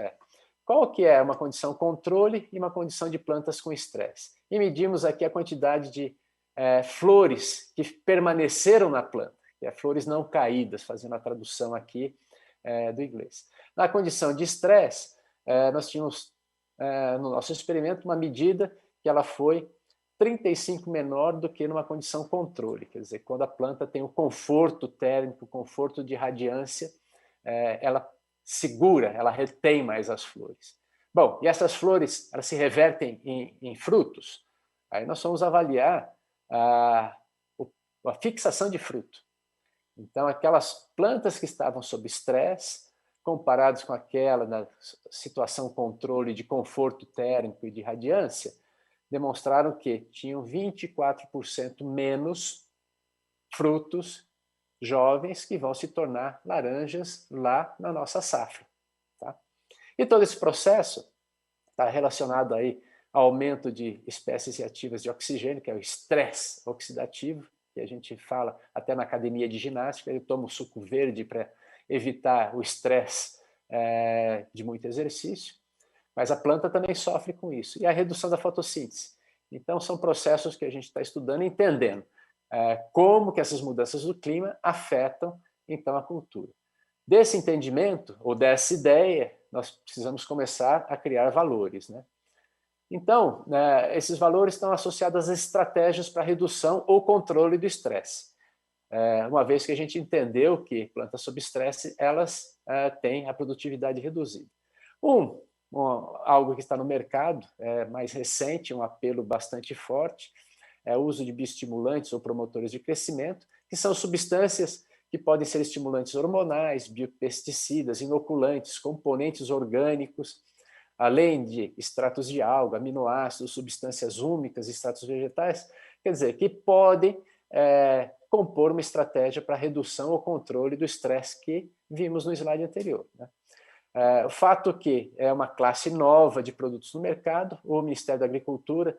qual que é uma condição controle e uma condição de plantas com estresse. E medimos aqui a quantidade de flores que permaneceram na planta, que é flores não caídas, fazendo a tradução aqui do inglês. Na condição de estresse, nós tínhamos no nosso experimento uma medida que ela foi 35 menor do que numa condição controle, quer dizer, quando a planta tem o conforto térmico, o conforto de radiância, ela segura, ela retém mais as flores. Bom, e essas flores, elas se revertem em frutos. Aí nós vamos avaliar a fixação de fruto. Então, aquelas plantas que estavam sob estresse, comparados com aquela na situação controle de conforto térmico e de radiância, demonstraram que tinham 24% menos frutos jovens que vão se tornar laranjas lá na nossa safra, tá? E todo esse processo está relacionado aí ao aumento de espécies reativas de oxigênio, que é o estresse oxidativo, que a gente fala até na academia de ginástica. Eu tomo suco verde para evitar o estresse de muito exercício. mas a planta também sofre com isso. E a redução da fotossíntese. Então, são processos que a gente está estudando e entendendo como que essas mudanças do clima afetam, então, a cultura. Desse entendimento, ou dessa ideia, nós precisamos começar a criar valores, né? Então, esses valores estão associados às estratégias para redução ou controle do estresse. Uma vez que a gente entendeu que plantas sob estresse, elas têm a produtividade reduzida. Algo que está no mercado, mais recente, um apelo bastante forte, é o uso de bioestimulantes ou promotores de crescimento, que são substâncias que podem ser estimulantes hormonais, biopesticidas, inoculantes, componentes orgânicos, além de extratos de alga, aminoácidos, substâncias úmicas, extratos vegetais, quer dizer, que podem compor uma estratégia para redução ou controle do estresse que vimos no slide anterior, né? O fato que é uma classe nova de produtos no mercado, o Ministério da Agricultura,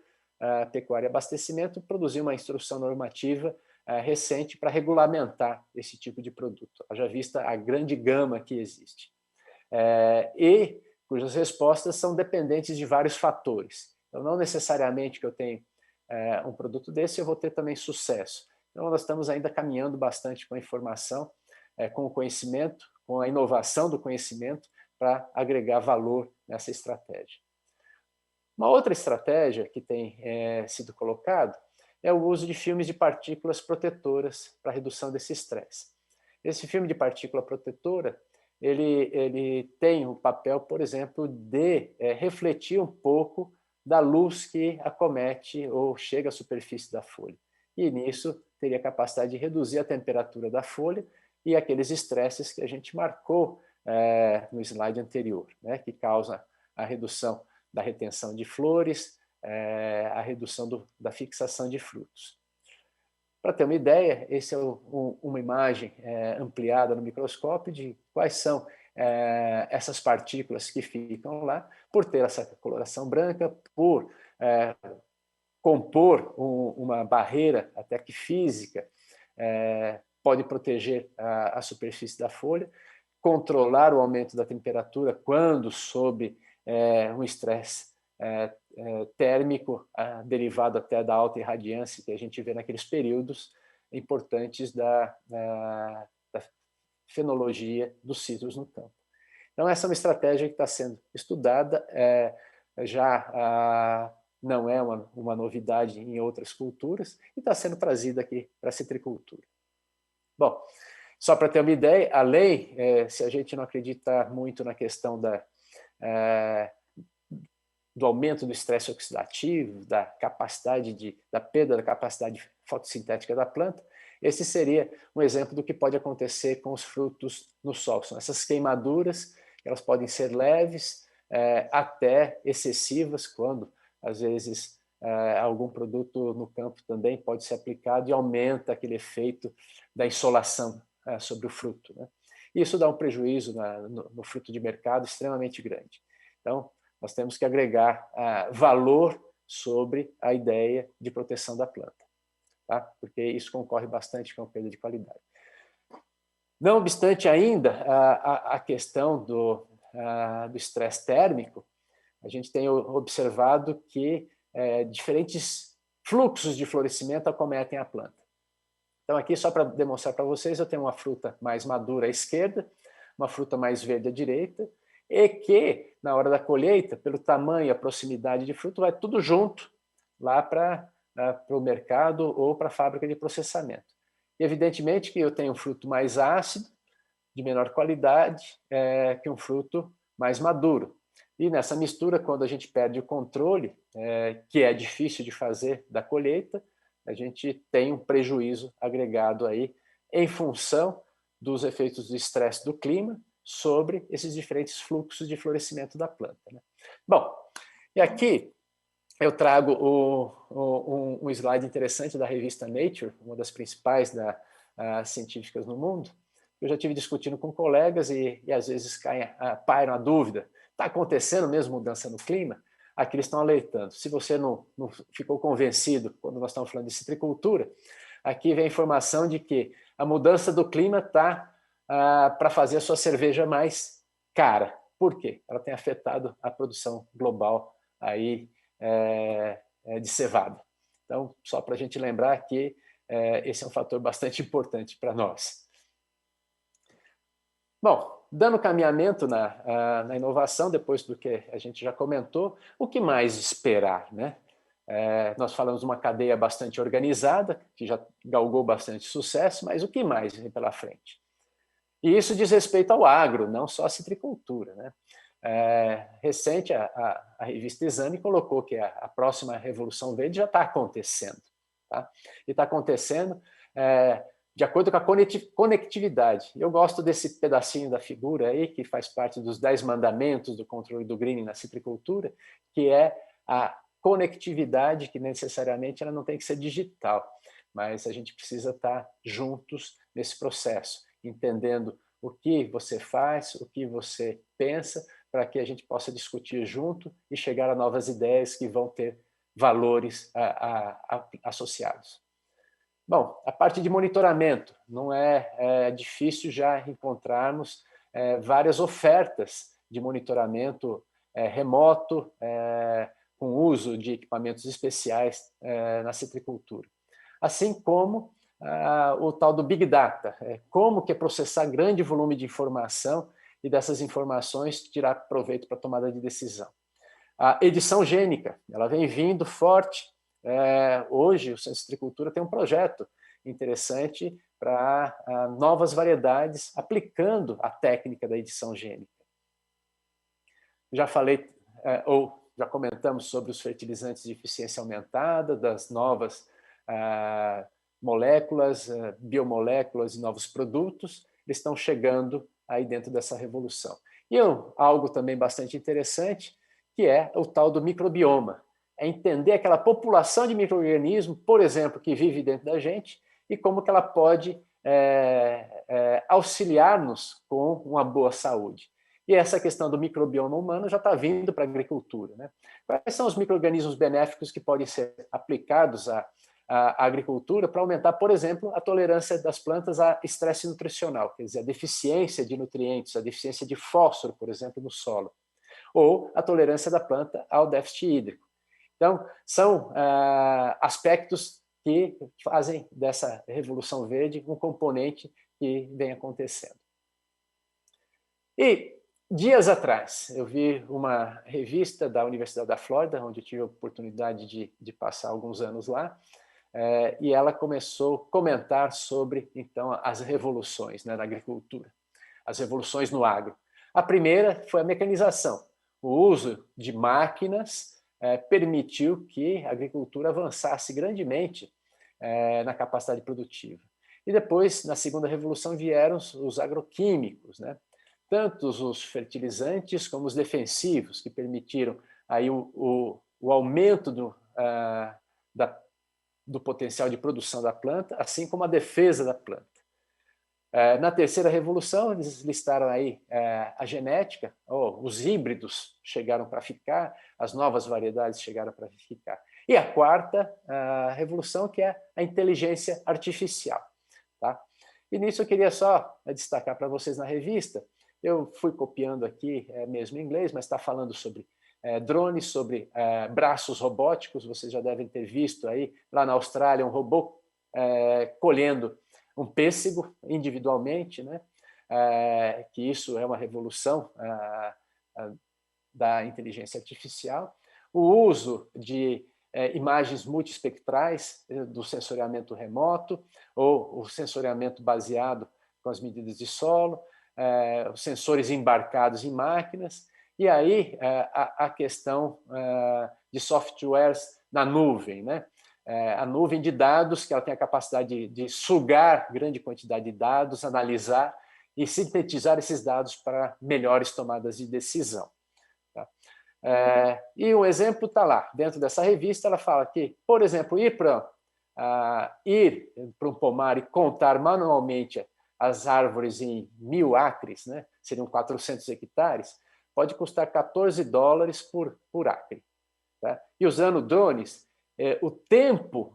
Pecuária e Abastecimento produziu uma instrução normativa recente para regulamentar esse tipo de produto, haja vista a grande gama que existe. E cujas respostas são dependentes de vários fatores. Então, não necessariamente que eu tenha um produto desse, eu vou ter também sucesso. Então, nós estamos ainda caminhando bastante com a informação, com o conhecimento, com a inovação do conhecimento, para agregar valor nessa estratégia. Uma outra estratégia que tem sido colocada é o uso de filmes de partículas protetoras para redução desse estresse. Esse filme de partícula protetora, ele tem o papel, por exemplo, de refletir um pouco da luz que acomete ou chega à superfície da folha. E nisso teria a capacidade de reduzir a temperatura da folha e aqueles estresses que a gente marcou no slide anterior, né, que causa a redução da retenção de flores, a redução da fixação de frutos. Para ter uma ideia, essa é uma imagem ampliada no microscópio de quais são essas partículas que ficam lá, por ter essa coloração branca, por compor uma barreira até que física, pode proteger a superfície da folha, controlar o aumento da temperatura quando sob um estresse térmico derivado até da alta irradiância que a gente vê naqueles períodos importantes da fenologia dos citros no campo. Então, essa é uma estratégia que está sendo estudada, já não é uma novidade em outras culturas, e está sendo trazida aqui para a citricultura. Bom, só para ter uma ideia, a lei, se a gente não acredita muito na questão do aumento do estresse oxidativo, da perda da capacidade fotossintética da planta, esse seria um exemplo do que pode acontecer com os frutos no sol. São essas queimaduras, elas podem ser leves até excessivas, quando, às vezes, algum produto no campo também pode ser aplicado e aumenta aquele efeito da insolação sobre o fruto, né? Isso dá um prejuízo no fruto de mercado extremamente grande. Então, nós temos que agregar valor sobre a ideia de proteção da planta, tá? Porque isso concorre bastante com a perda de qualidade. Não obstante ainda a questão do estresse térmico, a gente tem observado que diferentes fluxos de florescimento acometem a planta. Então, aqui, só para demonstrar para vocês, eu tenho uma fruta mais madura à esquerda, uma fruta mais verde à direita, e que, na hora da colheita, pelo tamanho e a proximidade de fruto, vai tudo junto lá para o mercado ou para a fábrica de processamento. E, evidentemente, que eu tenho um fruto mais ácido, de menor qualidade, que um fruto mais maduro. E nessa mistura, quando a gente perde o controle, que é difícil de fazer da colheita, a gente tem um prejuízo agregado aí em função dos efeitos do estresse do clima sobre esses diferentes fluxos de florescimento da planta, né? Bom, e aqui eu trago um slide interessante da revista Nature, uma das principais científicas no mundo. Eu já estive discutindo com colegas e às vezes pairam a dúvida: está acontecendo mesmo mudança no clima? Aqui eles estão alertando. Se você não ficou convencido quando nós estamos falando de citricultura, aqui vem a informação de que a mudança do clima está para fazer a sua cerveja mais cara. Por quê? Ela tem afetado a produção global aí, de cevada. Então, só para a gente lembrar que esse é um fator bastante importante para nós. Bom, dando caminhamento na inovação, depois do que a gente já comentou, o que mais esperar, né? Nós falamos de uma cadeia bastante organizada, que já galgou bastante sucesso, mas o que mais vem pela frente? E isso diz respeito ao agro, não só à citricultura, né? Recente, a revista Exame colocou que a próxima Revolução Verde já está acontecendo. Tá? E está acontecendo de acordo com a conectividade. Eu gosto desse pedacinho da figura aí, que faz parte dos 10 mandamentos do controle do greening na citricultura, que é a conectividade, que necessariamente ela não tem que ser digital, mas a gente precisa estar juntos nesse processo, entendendo o que você faz, o que você pensa, para que a gente possa discutir junto e chegar a novas ideias que vão ter valores associados. Bom, a parte de monitoramento, não é difícil já encontrarmos várias ofertas de monitoramento remoto, com uso de equipamentos especiais na citricultura. Assim como o tal do Big Data, como que é processar grande volume de informação e dessas informações tirar proveito para a tomada de decisão. A edição gênica, ela vem vindo forte. Hoje, o Centro de Citricultura tem um projeto interessante para novas variedades, aplicando a técnica da edição gênica. Já falei, ou já comentamos sobre os fertilizantes de eficiência aumentada, das novas moléculas, biomoléculas e novos produtos, eles estão chegando aí dentro dessa revolução. E algo também bastante interessante, que é o tal do microbioma. É entender aquela população de micro-organismos, por exemplo, que vive dentro da gente, e como que ela pode auxiliar-nos com uma boa saúde. E essa questão do microbioma humano já está vindo para a agricultura, né? Quais são os micro-organismos benéficos que podem ser aplicados à agricultura para aumentar, por exemplo, a tolerância das plantas a estresse nutricional, quer dizer, a deficiência de nutrientes, a deficiência de fósforo, por exemplo, no solo, ou a tolerância da planta ao déficit hídrico. Então, são aspectos que fazem dessa Revolução Verde um componente que vem acontecendo. E dias atrás, eu vi uma revista da Universidade da Flórida, onde eu tive a oportunidade de passar alguns anos lá, e ela começou a comentar sobre, então, as revoluções, né, na agricultura, as revoluções no agro. A primeira foi a mecanização. O uso de máquinas permitiu que a agricultura avançasse grandemente na capacidade produtiva. E depois, na segunda revolução, vieram os agroquímicos, né? Tanto os fertilizantes como os defensivos, que permitiram aí o aumento do potencial de produção da planta, assim como a defesa da planta. Na terceira revolução, eles listaram aí a genética, os híbridos chegaram para ficar, as novas variedades chegaram para ficar. E a quarta revolução, que é a inteligência artificial. Tá? E nisso eu queria só destacar para vocês na revista, eu fui copiando aqui mesmo em inglês, mas está falando sobre drones, sobre braços robóticos, vocês já devem ter visto aí, lá na Austrália, um robô colhendo um pêssego individualmente, né? Que isso é uma revolução da inteligência artificial. O uso de imagens multiespectrais do sensoriamento remoto, ou o sensoriamento baseado com as medidas de solo, os sensores embarcados em máquinas, e aí a questão de softwares na nuvem, né? A nuvem de dados, que ela tem a capacidade de sugar grande quantidade de dados, analisar e sintetizar esses dados para melhores tomadas de decisão. Tá? E um exemplo está lá, dentro dessa revista, ela fala que, por exemplo, ir para um pomar e contar manualmente as árvores em 1.000 acres, né? Seriam 400 hectares, pode custar $14 por acre. Tá? E usando drones, o tempo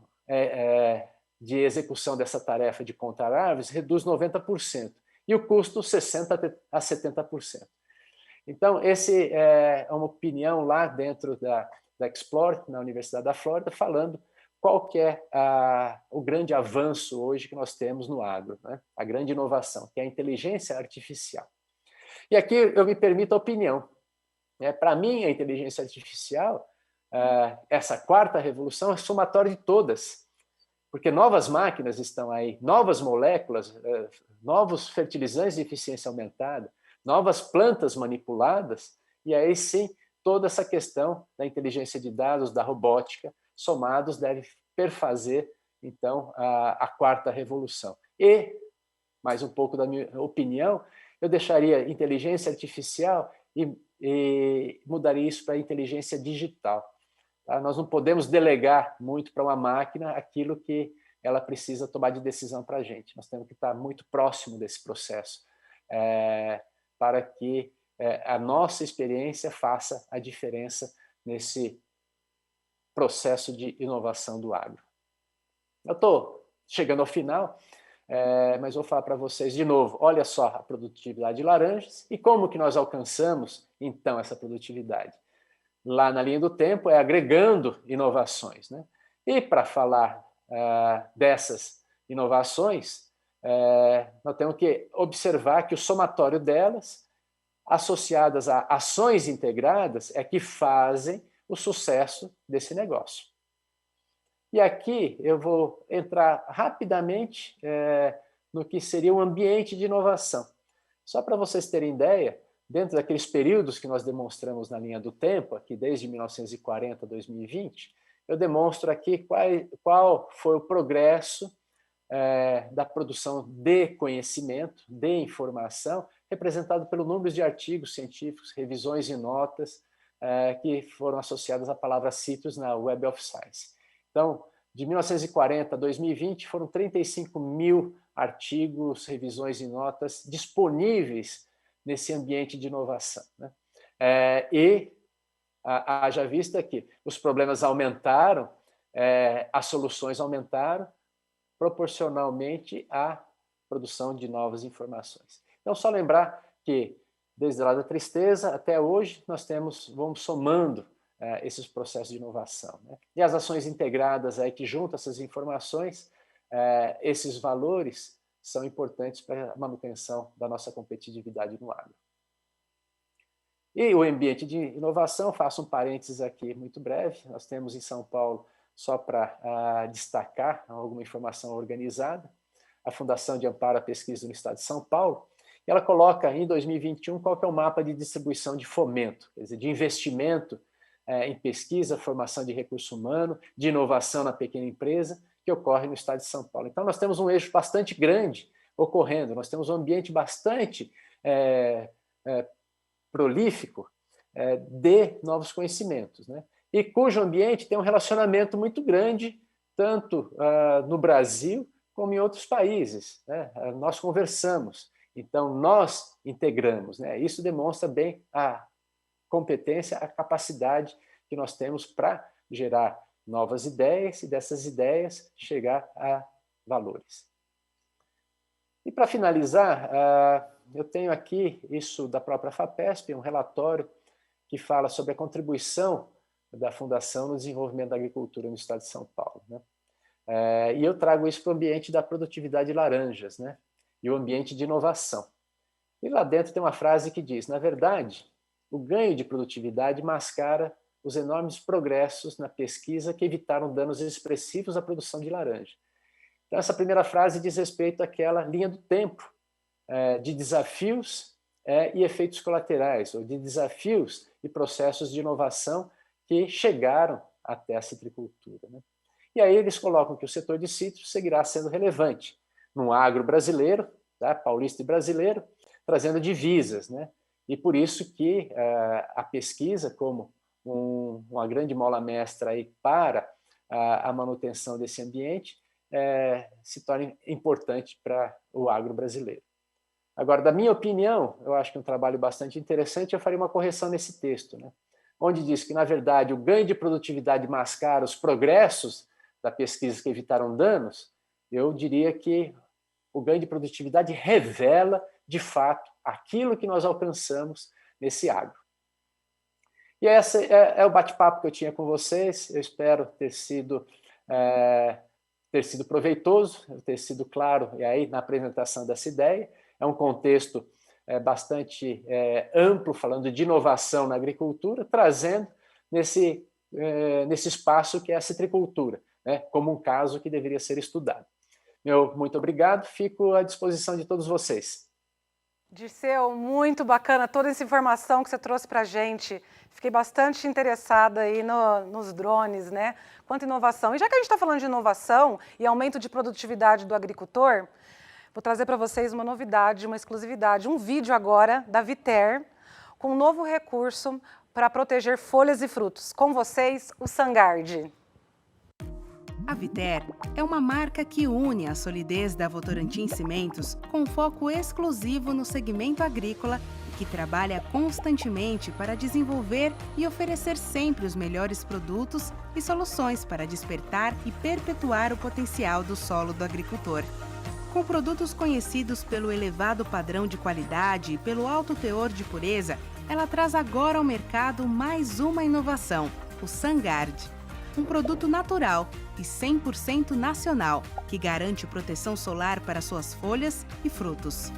de execução dessa tarefa de contar árvores reduz 90%, e o custo 60% a 70%. Então, esse é uma opinião lá dentro da Explore, na Universidade da Flórida, falando qual que é o grande avanço hoje que nós temos no agro, né? A grande inovação, que é a inteligência artificial. E aqui eu me permito a opinião. Para mim, a inteligência artificial, essa quarta revolução, é somatória de todas, porque novas máquinas estão aí, novas moléculas, novos fertilizantes de eficiência aumentada, novas plantas manipuladas, e aí sim, toda essa questão da inteligência de dados, da robótica, somados deve perfazer, então, a quarta revolução. E, mais um pouco da minha opinião, eu deixaria inteligência artificial e mudaria isso para inteligência digital. Tá? Nós não podemos delegar muito para uma máquina aquilo que ela precisa tomar de decisão para a gente. Nós temos que estar muito próximo desse processo para que a nossa experiência faça a diferença nesse processo de inovação do agro. Eu estou chegando ao final, mas vou falar para vocês de novo. Olha só a produtividade de laranjas e como que nós alcançamos, então, essa produtividade. Lá na linha do tempo é agregando inovações, né? E para falar dessas inovações, nós temos que observar que o somatório delas, associadas a ações integradas, é que fazem o sucesso desse negócio. E aqui eu vou entrar rapidamente no que seria um ambiente de inovação. Só para vocês terem ideia, dentro daqueles períodos que nós demonstramos na linha do tempo, aqui desde 1940 a 2020, eu demonstro aqui qual foi o progresso da produção de conhecimento, de informação, representado pelo número de artigos científicos, revisões e notas que foram associadas à palavra CITES na Web of Science. Então, de 1940 a 2020, foram 35 mil artigos, revisões e notas disponíveis nesse ambiente de inovação, né? E haja vista que os problemas aumentaram, as soluções aumentaram proporcionalmente à produção de novas informações. Então, só lembrar que, desde lá da tristeza até hoje, nós vamos somando esses processos de inovação, né? E as ações integradas aí que juntam essas informações, esses valores, são importantes para a manutenção da nossa competitividade no agro. E o ambiente de inovação, faço um parênteses aqui muito breve, nós temos em São Paulo, só para destacar alguma informação organizada, a Fundação de Amparo à Pesquisa no Estado de São Paulo, e ela coloca em 2021 qual que é o mapa de distribuição de fomento, quer dizer, de investimento em pesquisa, formação de recurso humano, de inovação na pequena empresa, que ocorre no Estado de São Paulo. Então, nós temos um eixo bastante grande ocorrendo, nós temos um ambiente bastante prolífico de novos conhecimentos, né? E cujo ambiente tem um relacionamento muito grande, tanto no Brasil como em outros países, né? Nós conversamos, então nós integramos, né? Isso demonstra bem a competência, a capacidade que nós temos para gerar novas ideias e dessas ideias chegar a valores. E para finalizar, eu tenho aqui isso da própria FAPESP, um relatório que fala sobre a contribuição da Fundação no desenvolvimento da agricultura no Estado de São Paulo, né? E eu trago isso para o ambiente da produtividade de laranjas, né? E o ambiente de inovação. E lá dentro tem uma frase que diz, na verdade, o ganho de produtividade mascara os enormes progressos na pesquisa que evitaram danos expressivos à produção de laranja. Então, essa primeira frase diz respeito àquela linha do tempo de desafios e efeitos colaterais, ou de desafios e processos de inovação que chegaram até a citricultura, né? E aí eles colocam que o setor de citros seguirá sendo relevante no agro brasileiro, tá? Paulista e brasileiro, trazendo divisas, né? E por isso que a pesquisa, como uma grande mola mestra aí para a manutenção desse ambiente, se torna importante para o agro brasileiro. Agora, da minha opinião, eu acho que é um trabalho bastante interessante, eu faria uma correção nesse texto, né? Onde diz que, na verdade, o ganho de produtividade mascara os progressos da pesquisa que evitaram danos, eu diria que o ganho de produtividade revela, de fato, aquilo que nós alcançamos nesse agro. E esse é o bate-papo que eu tinha com vocês. Eu espero ter sido proveitoso, ter sido claro e aí na apresentação dessa ideia. É um contexto bastante amplo, falando de inovação na agricultura, trazendo nesse espaço que é a citricultura, né, como um caso que deveria ser estudado. Meu muito obrigado, fico à disposição de todos vocês. Dirceu, muito bacana toda essa informação que você trouxe para a gente. Fiquei bastante interessada aí nos drones, né? Quanta inovação. E já que a gente está falando de inovação e aumento de produtividade do agricultor, vou trazer para vocês uma novidade, uma exclusividade, um vídeo agora da Viter, com um novo recurso para proteger folhas e frutos. Com vocês, o SunGuard. A Viter é uma marca que une a solidez da Votorantim Cimentos com foco exclusivo no segmento agrícola e que trabalha constantemente para desenvolver e oferecer sempre os melhores produtos e soluções para despertar e perpetuar o potencial do solo do agricultor. Com produtos conhecidos pelo elevado padrão de qualidade e pelo alto teor de pureza, ela traz agora ao mercado mais uma inovação, o SunGuard. Um produto natural e 100% nacional, que garante proteção solar para suas folhas e frutos.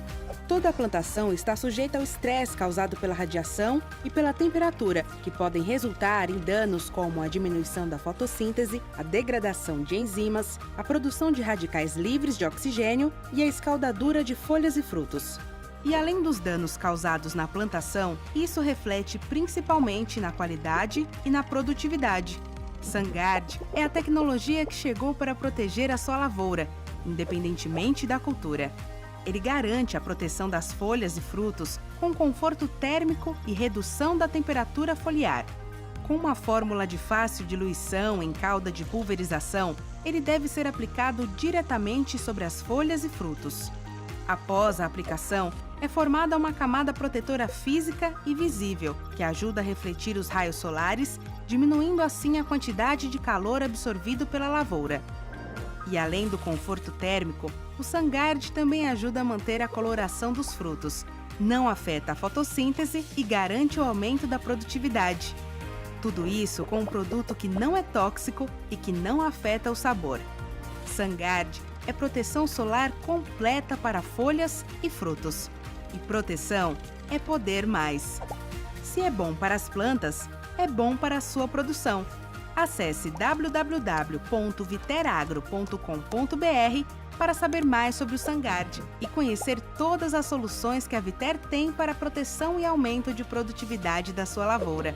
Toda a plantação está sujeita ao estresse causado pela radiação e pela temperatura, que podem resultar em danos como a diminuição da fotossíntese, a degradação de enzimas, a produção de radicais livres de oxigênio e a escaldadura de folhas e frutos. E além dos danos causados na plantação, isso reflete principalmente na qualidade e na produtividade. SunGuard é a tecnologia que chegou para proteger a sua lavoura, independentemente da cultura. Ele garante a proteção das folhas e frutos com conforto térmico e redução da temperatura foliar. Com uma fórmula de fácil diluição em calda de pulverização, ele deve ser aplicado diretamente sobre as folhas e frutos. Após a aplicação, é formada uma camada protetora física e visível, que ajuda a refletir os raios solares, diminuindo assim a quantidade de calor absorvido pela lavoura. E além do conforto térmico, o SunGuard também ajuda a manter a coloração dos frutos, não afeta a fotossíntese e garante o aumento da produtividade. Tudo isso com um produto que não é tóxico e que não afeta o sabor. SunGuard é proteção solar completa para folhas e frutos. E proteção é poder mais. Se é bom para as plantas, é bom para a sua produção. Acesse www.viteragro.com.br para saber mais sobre o SunGuard e conhecer todas as soluções que a Viter tem para a proteção e aumento de produtividade da sua lavoura.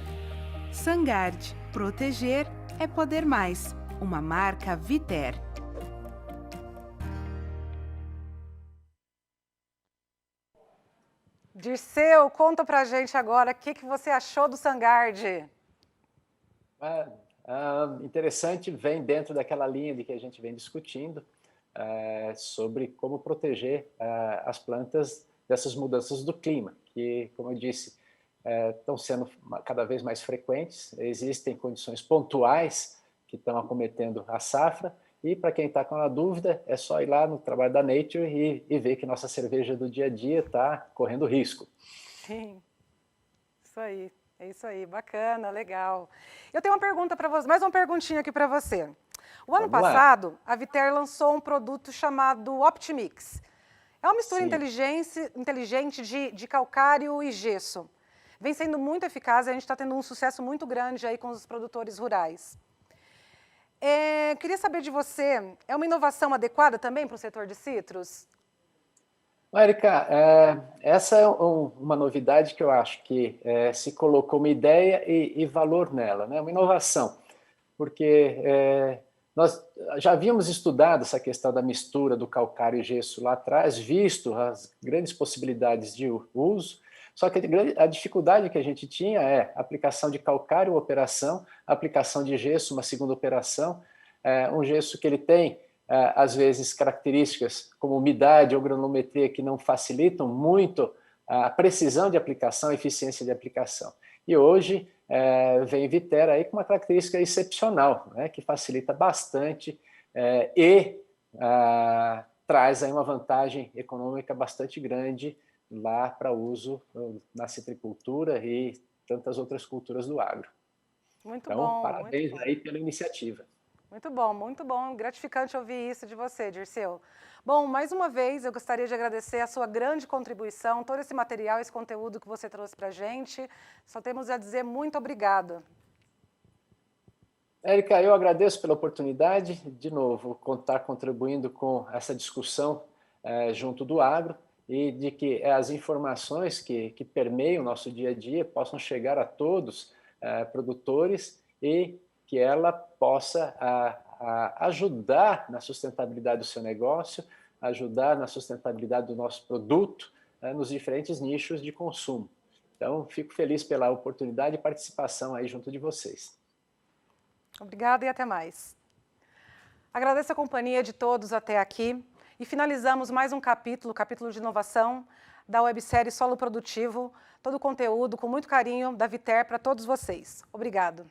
SunGuard. Proteger é poder mais. Uma marca Viter. Dirceu, conta pra gente agora o que você achou do SunGuard. Interessante, vem dentro daquela linha de que a gente vem discutindo sobre como proteger as plantas dessas mudanças do clima, que, como eu disse, estão sendo cada vez mais frequentes. Existem condições pontuais que estão acometendo a safra, e para quem está com a dúvida, é só ir lá no trabalho da Nature e ver que nossa cerveja do dia a dia está correndo risco. Sim, isso aí, é isso aí, bacana, legal. Eu tenho uma pergunta para você, mais uma perguntinha aqui para você. O ano passado, a Viter lançou um produto chamado Optimix. É uma mistura inteligente de calcário e gesso. Vem sendo muito eficaz, a gente está tendo um sucesso muito grande aí com os produtores rurais. Queria saber de você, é uma inovação adequada também para o setor de citros? Érica, essa é uma novidade que eu acho que se colocou uma ideia e valor nela, né? Uma inovação, porque nós já havíamos estudado essa questão da mistura do calcário e gesso lá atrás, visto as grandes possibilidades de uso, só que a dificuldade que a gente tinha é a aplicação de calcário, uma operação, a aplicação de gesso, uma segunda operação, um gesso que ele tem, às vezes, características como umidade ou granulometria que não facilitam muito a precisão de aplicação, a eficiência de aplicação. E hoje vem Viter aí com uma característica excepcional, né, que facilita bastante e traz aí uma vantagem econômica bastante grande lá para uso na citricultura e tantas outras culturas do agro. Muito Então, bom, parabéns muito bom. aí pela iniciativa. Muito bom, gratificante ouvir isso de você, Dirceu. Bom, mais uma vez eu gostaria de agradecer a sua grande contribuição, todo esse material, esse conteúdo que você trouxe para a gente. Só temos a dizer muito obrigada. Érica, eu agradeço pela oportunidade, de novo, estar contribuindo com essa discussão junto do agro e de que as informações que permeiam o nosso dia a dia possam chegar a todos produtores e que ela possa ajudar na sustentabilidade do seu negócio, ajudar na sustentabilidade do nosso produto nos diferentes nichos de consumo. Então, fico feliz pela oportunidade e participação aí junto de vocês. Obrigada e até mais. Agradeço a companhia de todos até aqui e finalizamos mais um capítulo, capítulo de inovação da websérie Solo Produtivo, todo o conteúdo com muito carinho da Viter para todos vocês. Obrigado.